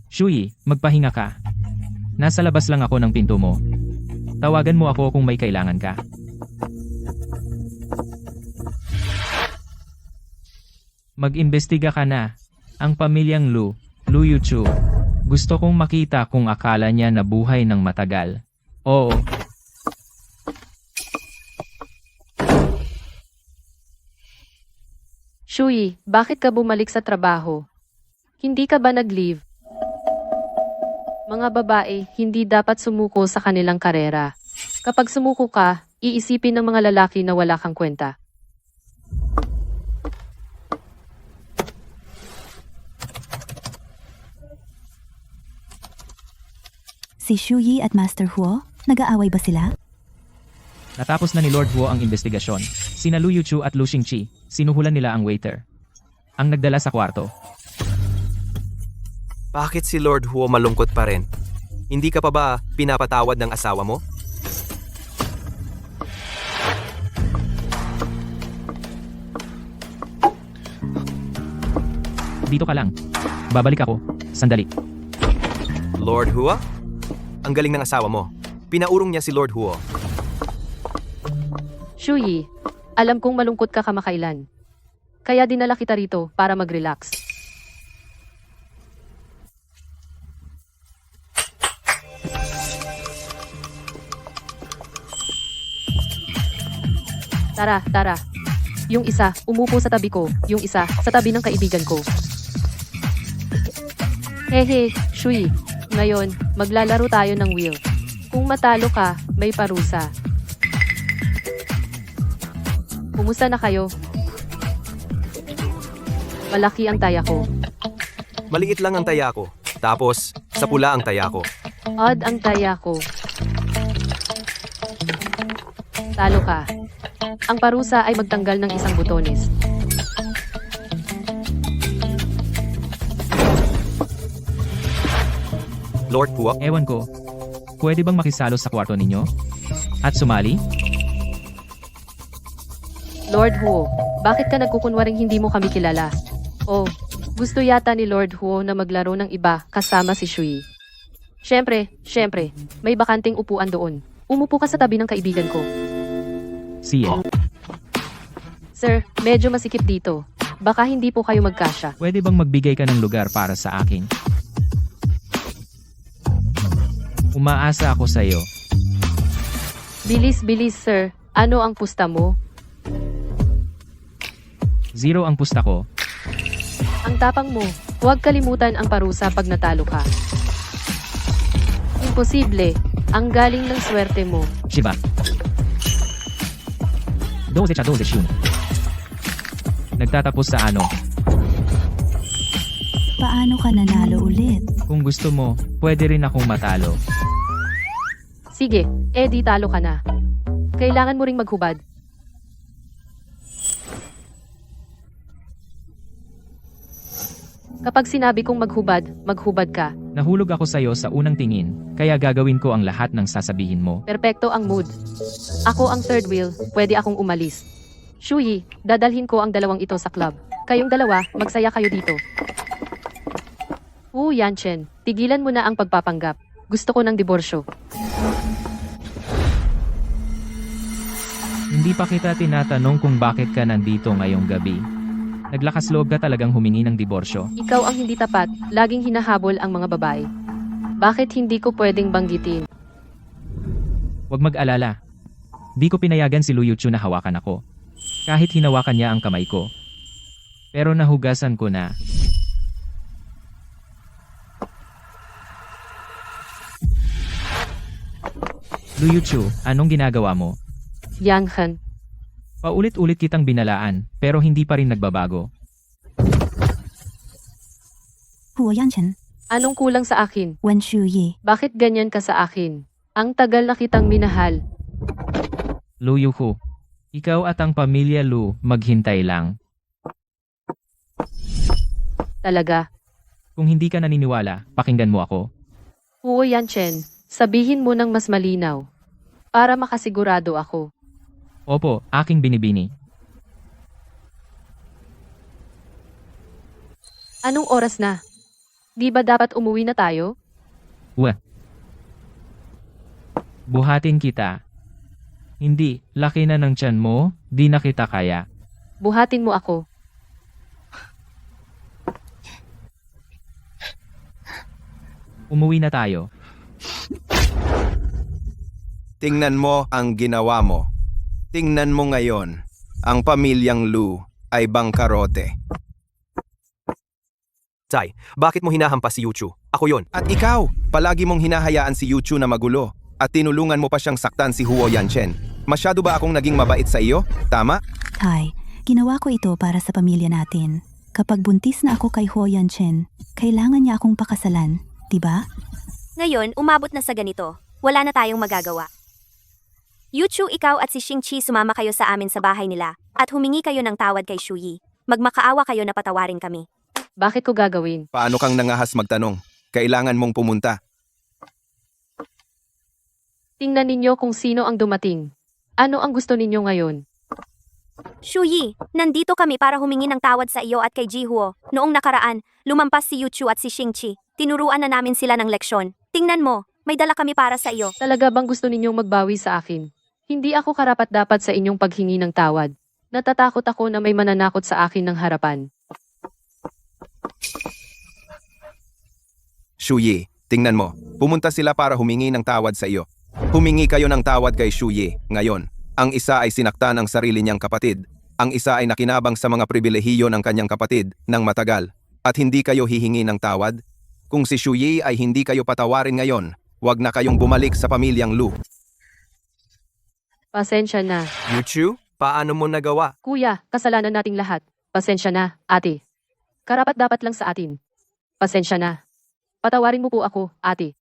S5: Shui, magpahinga ka. Nasa labas lang ako ng pinto mo. Tawagan mo ako kung may kailangan ka. Mag-imbestiga ka na. Ang pamilyang Lu Yuchu. Gusto kong makita kung akala niya na buhay ng matagal. Oo.
S4: Shui, bakit ka bumalik sa trabaho? Hindi ka ba nag-leave? Mga babae, hindi dapat sumuko sa kanilang karera. Kapag sumuko ka, iisipin ng mga lalaki na wala kang kwenta.
S3: Si Shuyi at Master Huo, nag-aaway ba sila?
S5: Natapos na ni Lord Huo ang investigasyon. Sina Lu Yuchu at Lu Xingqi, sinuhulan nila ang waiter. Ang nagdala sa kwarto.
S1: Bakit si Lord Huo malungkot pa rin? Hindi ka pa ba pinapatawad ng asawa mo?
S5: Dito ka lang. Babalik ako. Sandali.
S1: Lord Huo? Ang galing ng asawa mo. Pinaurong niya si Lord Huo.
S4: Shuyi, alam kong malungkot ka kamakailan. Kaya dinala kita rito para mag-relax. Tara, tara. Yung isa, umupo sa tabi ko. Yung isa, sa tabi ng kaibigan ko. Hehe, Shui. Ngayon, maglalaro tayo ng wheel. Kung matalo ka, may parusa. Kumusta na kayo? Malaki ang taya ko.
S1: Maliit lang ang taya ko. Tapos, sa pula ang taya ko.
S4: Odd ang taya ko. Talo ka. Ang parusa ay magtanggal ng isang butones.
S1: Lord Huo?
S5: Ewan ko. Pwede bang makisalo sa kwarto ninyo? At sumali?
S4: Lord Huo, bakit ka nagkukunwaring hindi mo kami kilala? Oh, gusto yata ni Lord Huo na maglaro ng iba kasama si Shui. Siyempre, may bakanting upuan doon. Umupo ka sa tabi ng kaibigan ko.
S5: Siya.
S4: Sir, medyo masikip dito. Baka hindi po kayo magkasya.
S5: Pwede bang magbigay ka ng lugar para sa akin? Umaasa ako sa iyo.
S4: Bilis, sir. Ano ang pusta mo?
S5: 0 ang pusta ko.
S4: Ang tapang mo. Huwag kalimutan ang parusa pag natalo ka. Imposible. Ang galing ng swerte mo.
S5: Shiba. 12-12 Nagtatapos sa ano?
S3: Paano ka nanalo ulit?
S5: Kung gusto mo, pwede rin akong matalo.
S4: Sige, di talo ka na. Kailangan mo ring maghubad. Kapag sinabi kong maghubad ka.
S5: Nahulog ako sa iyo sa unang tingin, kaya gagawin ko ang lahat ng sasabihin mo.
S4: Perpekto ang mood. Ako ang third wheel, pwede akong umalis. Shuyi, dadalhin ko ang dalawang ito sa club. Kayong dalawa, magsaya kayo dito. Wu Yanchen, tigilan mo na ang pagpapanggap. Gusto ko ng diborsyo.
S5: Hindi pa kita tinatanong kung bakit ka nandito ngayong gabi. Naglakas loob ka talagang humingi ng diborsyo.
S4: Ikaw ang hindi tapat, laging hinahabol ang mga babae. Bakit hindi ko pwedeng banggitin?
S5: Huwag mag-alala. Di ko pinayagan si Lu Yuchu na hawakan ako. Kahit hinawakan niya ang kamay ko. Pero nahugasan ko na. Lu Yuchu, anong ginagawa mo?
S4: Yang Han,
S5: Paulit-ulit kitang binalaan, pero hindi pa rin nagbabago.
S3: Huo Yanchen,
S4: anong kulang sa akin?
S3: Wen Shuyi.
S4: Bakit ganyan ka sa akin? Ang tagal na kitang minahal.
S5: Lu Yuhu, ikaw at ang pamilya Lu, maghintay lang.
S4: Talaga.
S5: Kung hindi ka naniniwala, pakinggan mo ako.
S4: Huo Yanchen, sabihin mo ng mas malinaw. Para makasigurado ako.
S5: Opo, aking binibini.
S4: Anong oras na? Di ba dapat umuwi na tayo?
S5: Buhatin kita. Hindi, laki na ng tiyan mo, di na kita kaya.
S4: Buhatin mo ako.
S5: Umuwi na tayo.
S6: Tingnan mo ang ginawa mo. Tingnan mo ngayon. Ang pamilyang Lu ay bangkarote.
S1: Tai, bakit mo hinahampas si Yuchu? Ako yon.
S6: At ikaw, palagi mong hinahayaan si Yuchu na magulo at tinulungan mo pa siyang saktan si Huo Yanchen. Masyado ba akong naging mabait sa iyo? Tama?
S3: Tai, ginawa ko ito para sa pamilya natin. Kapag buntis na ako kay Huo Yanchen, kailangan niya akong pakasalan, diba?
S8: Ngayon, umabot na sa ganito. Wala na tayong magagawa. Yuchu, ikaw at si Xingqi sumama kayo sa amin sa bahay nila at humingi kayo ng tawad kay Shuyi. Magmakaawa kayo na patawarin kami.
S4: Bakit ko gagawin?
S6: Paano kang nangahas magtanong? Kailangan mong pumunta.
S4: Tingnan ninyo kung sino ang dumating. Ano ang gusto ninyo ngayon?
S8: Shuyi, nandito kami para humingi ng tawad sa iyo at kay Jihuo. Noong nakaraan, lumampas si Yuchu at si Xingqi. Tinuruan na namin sila ng leksyon. Tingnan mo, may dala kami para sa iyo.
S4: Talaga bang gusto ninyong magbawi sa akin? Hindi ako karapat-dapat sa inyong paghingi ng tawad. Natatakot ako na may mananakot sa akin ng harapan.
S6: Shuyi, tingnan mo. Pumunta sila para humingi ng tawad sa iyo. Humingi kayo ng tawad kay Shuyi. Ngayon, ang isa ay sinaktan ang sarili niyang kapatid. Ang isa ay nakinabang sa mga pribilehiyo ng kanyang kapatid ng matagal. At hindi kayo hihingi ng tawad? Kung si Shuyi ay hindi kayo patawarin ngayon, huwag na kayong bumalik sa pamilyang Lu.
S4: Pasensya na.
S1: Yuchu, paano mo nagawa?
S4: Kuya, kasalanan nating lahat. Pasensya na, ate. Karapat-dapat lang sa atin. Pasensya na. Patawarin mo po ako, ate.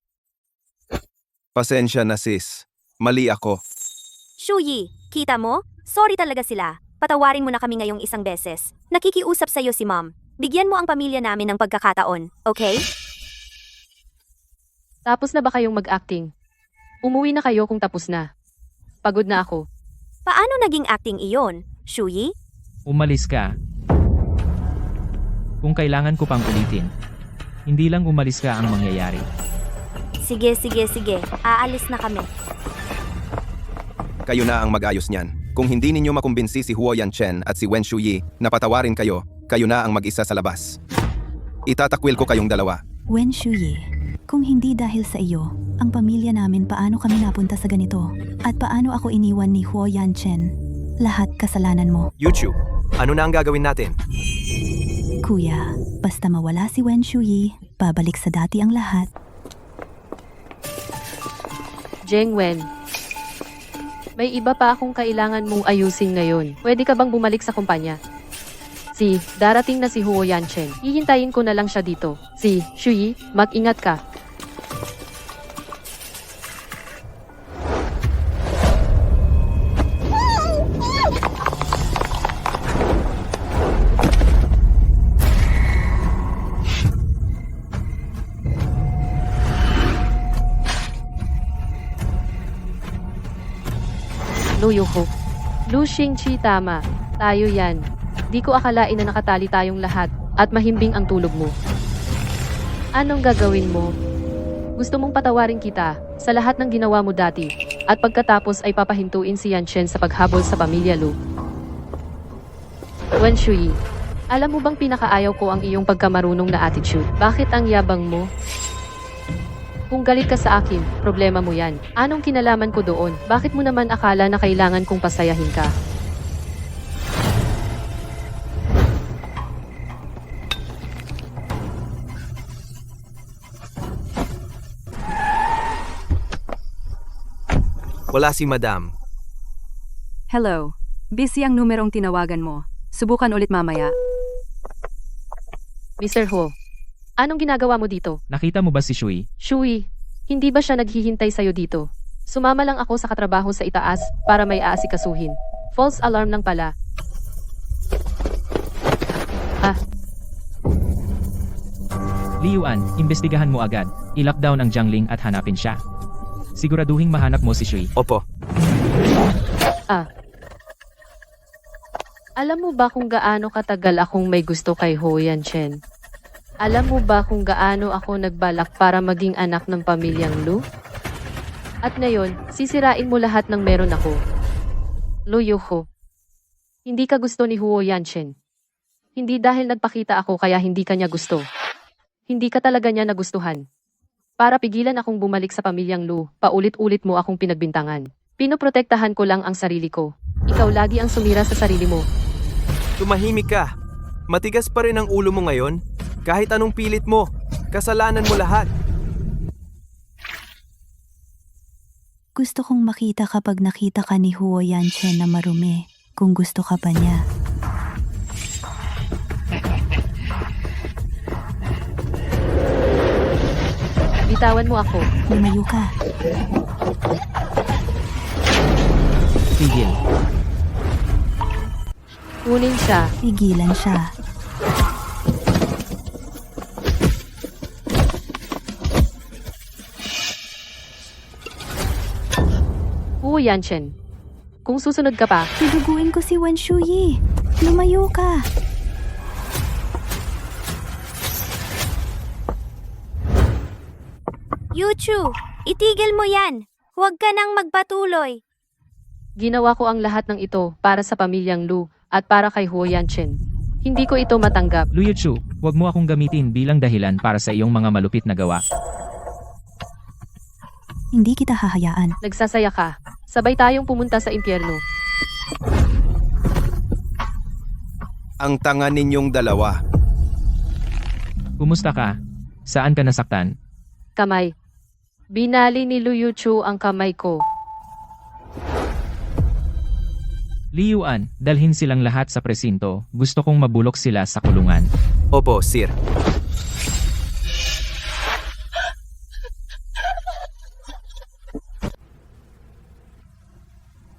S6: Pasensya na sis. Mali ako.
S8: Shuyi, kita mo? Sorry talaga sila. Patawarin mo na kami ngayong isang beses. Nakikiusap sa iyo si Mom. Bigyan mo ang pamilya namin ng pagkakataon, okay?
S4: Tapos na ba kayong mag-acting? Umuwi na kayo kung tapos na. Pagod na ako.
S8: Paano naging acting iyon, Shuyi?
S5: Umalis ka. Kung kailangan ko pang ulitin. Hindi lang umalis ka ang mangyayari.
S8: Sige. Aalis na kami.
S6: Kayo na ang mag-ayos niyan. Kung hindi ninyo makumbinsi si Huo Yanchen at si Wen Shuyi na patawarin kayo, kayo na ang mag-isa sa labas. Itatakwil ko kayong dalawa.
S3: Wen Shuyi, kung hindi dahil sa iyo, ang pamilya namin paano kami napunta sa ganito? At paano ako iniwan ni Huo Yanchen? Lahat kasalanan mo.
S1: Yuchu, ano na ang gagawin natin?
S3: Kuya, basta mawala si Wen Shuyi, babalik sa dati ang lahat.
S4: Jeng Wen. May iba pa akong kailangan mong ayusin ngayon. Pwede ka bang bumalik sa kumpanya? Darating na si Huo Yanchen. Hihintayin ko na lang siya dito. Shuyi, mag-ingat ka. Lu Yuho. Lu Xingqi, tama. Tayo yan. Di ko akalain na nakatali tayong lahat at mahimbing ang tulog mo. Anong gagawin mo? Gusto mong patawarin kita sa lahat ng ginawa mo dati at pagkatapos ay papahintuin si Yanchen sa paghabol sa pamilya Lu. Wen Shuyi, alam mo bang pinakaayaw ko ang iyong pagkamarunong na attitude? Bakit ang yabang mo? Kung galit ka sa akin, problema mo yan. Anong kinalaman ko doon? Bakit mo naman akala na kailangan kong pasayahin ka?
S1: Wala si Madam.
S7: Hello. Busy ang numerong tinawagan mo. Subukan ulit mamaya.
S4: Mr. Ho, anong ginagawa mo dito?
S5: Nakita mo ba si Shui?
S4: Shui, hindi ba siya naghihintay sa'yo dito? Sumama lang ako sa katrabaho sa itaas para may aasikasuhin. False alarm lang pala.
S5: Liuan, imbestigahan mo agad. I-lockdown ang Jiangling at hanapin siya. Siguraduhin mahanap mo si Shui.
S1: Opo.
S4: Alam mo ba kung gaano katagal akong may gusto kay Ho Yanchen? Alam mo ba kung gaano ako nagbalak para maging anak ng pamilyang Lu? At ngayon, sisirain mo lahat ng meron ako. Lu Yuho. Hindi ka gusto ni Huo Yanchen. Hindi dahil nagpakita ako kaya hindi kanya gusto. Hindi ka talaga niya nagustuhan. Para pigilan akong bumalik sa pamilyang Lu, paulit-ulit mo akong pinagbintangan. Pinoprotektahan ko lang ang sarili ko. Ikaw lagi ang sumira sa sarili mo.
S1: Tumahimik ka. Matigas pa rin ang ulo mo ngayon. Kahit anong pilit mo, kasalanan mo lahat.
S3: Gusto kong makita kapag nakita ka ni Huo Yanchen na marumi, kung gusto ka pa niya.
S4: Bitawan mo ako.
S3: Lumayo ka.
S5: Tigil.
S4: Kunin siya.
S3: Pigilan siya.
S4: Huo Yanchen. Kung susunod ka pa,
S3: Duduguin ko si Wen Shuyi. Lumayo ka.
S8: Yuchu, itigil mo yan. Huwag ka nang magpatuloy.
S4: ginawa ko ang lahat ng ito para sa pamilyang Lu at para kay Huo Yanchen. Hindi ko ito matanggap.
S5: Lu Yuchu, huwag mo akong gamitin bilang dahilan para sa iyong mga malupit na gawa.
S3: Hindi kita hahayaan.
S4: Nagsasaya ka. Sabay tayong pumunta sa impyerno.
S6: Ang tanga ninyong dalawa.
S5: Kumusta ka? Saan ka nasaktan?
S4: Kamay. Binali ni Lu Yuchu ang kamay ko.
S5: Liyuan, dalhin silang lahat sa presinto. Gusto kong mabulok sila sa kulungan.
S1: Opo, sir.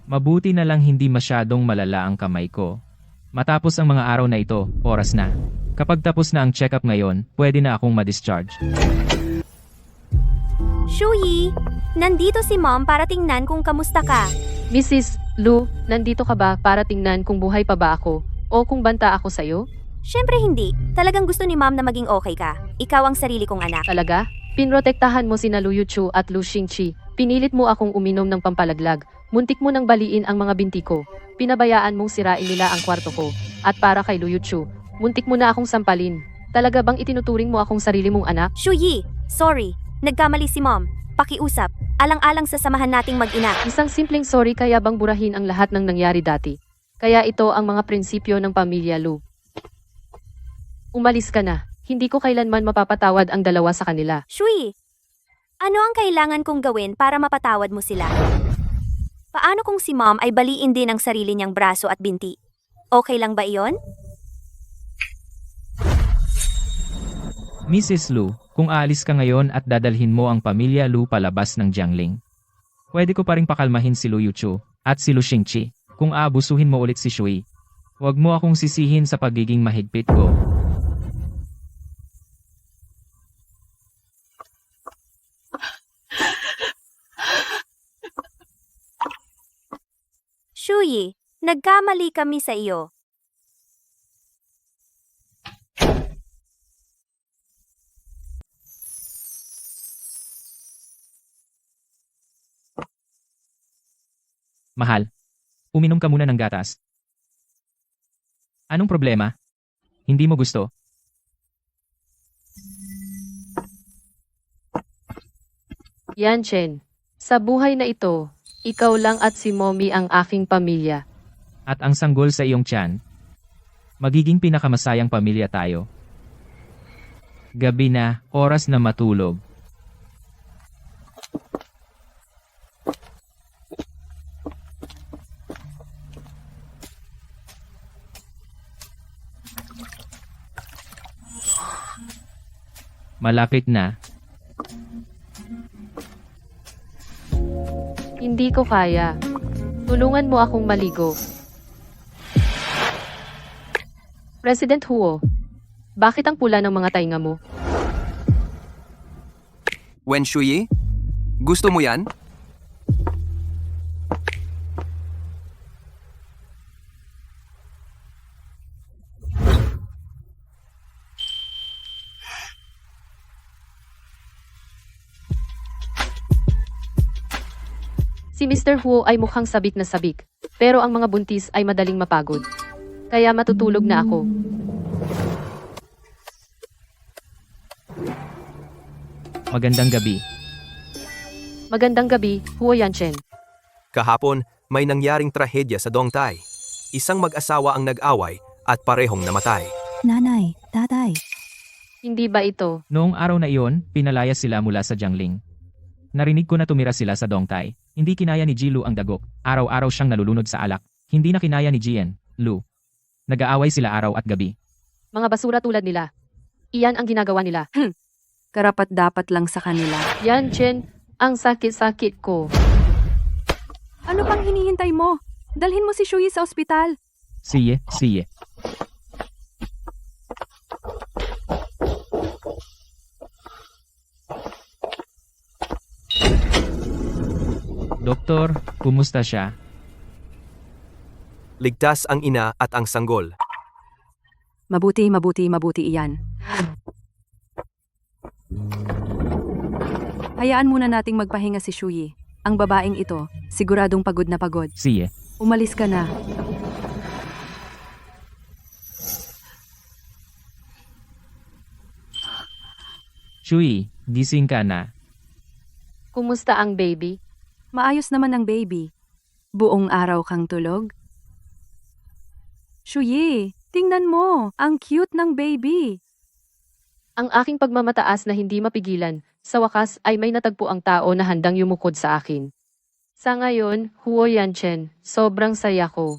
S5: Mabuti na lang hindi masyadong malala ang kamay ko. Matapos ang mga araw na ito, oras na. Kapag tapos na ang check-up ngayon, pwede na akong ma-discharge.
S8: Shuyi, nandito si Mom para tingnan kung kamusta ka.
S4: Mrs. Lu, nandito ka ba para tingnan kung buhay pa ba ako o kung banta ako sa'yo?
S8: Syempre hindi. Talagang gusto ni Mom na maging okay ka. Ikaw ang sarili kong anak.
S4: Talaga? Pinrotektahan mo sina Lu Yuchu at Lu Xingqi. Pinilit mo akong uminom ng pampalaglag. Muntik mo nang baliin ang mga binti ko. Pinabayaan mong sirain nila ang kwarto ko. At para kay Lu Yuchu, muntik mo na akong sampalin. Talaga bang itinuturing mo akong sarili mong anak?
S8: Shuyi, sorry. Nagkamali si Mom. Pakiusap. Alang-alang sa samahan nating mag-ina.
S4: Isang simpleng sorry kaya bang burahin ang lahat ng nangyari dati. Kaya ito ang mga prinsipyo ng pamilya Lu. Umalis ka na. Hindi ko kailanman mapapatawad ang dalawa sa kanila.
S8: Shuyi, ano ang kailangan kong gawin para mapatawad mo sila? Paano kung si Mom ay baliin din ang sarili niyang braso at binti? Okay lang ba iyon?
S5: Mrs. Lu, kung aalis ka ngayon at dadalhin mo ang pamilya Lu palabas ng Jiangling, pwede ko pa ring pakalmahin si Lu Yuchu at si Lu Xingqi kung aabusuhin mo ulit si Shui. Huwag mo akong sisihin sa pagiging mahigpit ko.
S8: Shuyi, nagkamali kami sa iyo.
S5: Mahal, uminom ka muna ng gatas. Anong problema? Hindi mo gusto?
S4: Yanchen, sa buhay na ito, ikaw lang at si Mommy ang aking pamilya.
S5: At ang sanggol sa iyong tiyan, magiging pinakamasayang pamilya tayo. Gabi na, oras na matulog. Malapit na.
S4: Hindi ko kaya. Tulungan mo akong maligo. President Huo, bakit ang pula ng mga tainga mo?
S2: Wen Shuyi? Gusto mo yan?
S4: Si Mr. Huo ay mukhang sabik na sabik, pero ang mga buntis ay madaling mapagod. Kaya matutulog na ako.
S5: Magandang gabi.
S4: Magandang gabi, Huo Yanchen.
S1: Kahapon, may nangyaring trahedya sa Dongtai. Isang mag-asawa ang nag-away at parehong namatay.
S3: Nanay, tatay,
S4: Hindi ba ito?
S5: Noong araw na iyon, pinalayas sila mula sa Jiangling. Narinig ko na tumira sila sa Dongtai. Hindi kinaya ni Jilu ang dagok. Araw-araw siyang nalulunod sa alak. Hindi na kinaya ni Jian, Lu. Nag-aaway sila araw at gabi.
S4: Mga basura tulad nila. Iyan ang ginagawa nila.
S7: Karapat-dapat lang sa kanila.
S4: Yanchen, ang sakit-sakit ko.
S7: Ano pang hinihintay mo? Dalhin mo si Shuyi sa ospital.
S5: Siye, siye. Doktor, kumusta siya?
S1: Ligtas ang ina at ang sanggol.
S7: Mabuti iyan. Hayaan muna nating magpahinga si Shuyi. Ang babaeng ito, siguradong pagod na pagod.
S5: Siye.
S7: Umalis ka na.
S5: Shui, gising ka na.
S4: Kumusta ang baby?
S7: Maayos naman ang baby. Buong araw kang tulog. Shuyi, tingnan mo, ang cute ng baby.
S4: Ang aking pagmamataas na hindi mapigilan, sa wakas ay may natagpo ang tao na handang yumukod sa akin. Sa ngayon, Huo Yanchen, sobrang saya ko.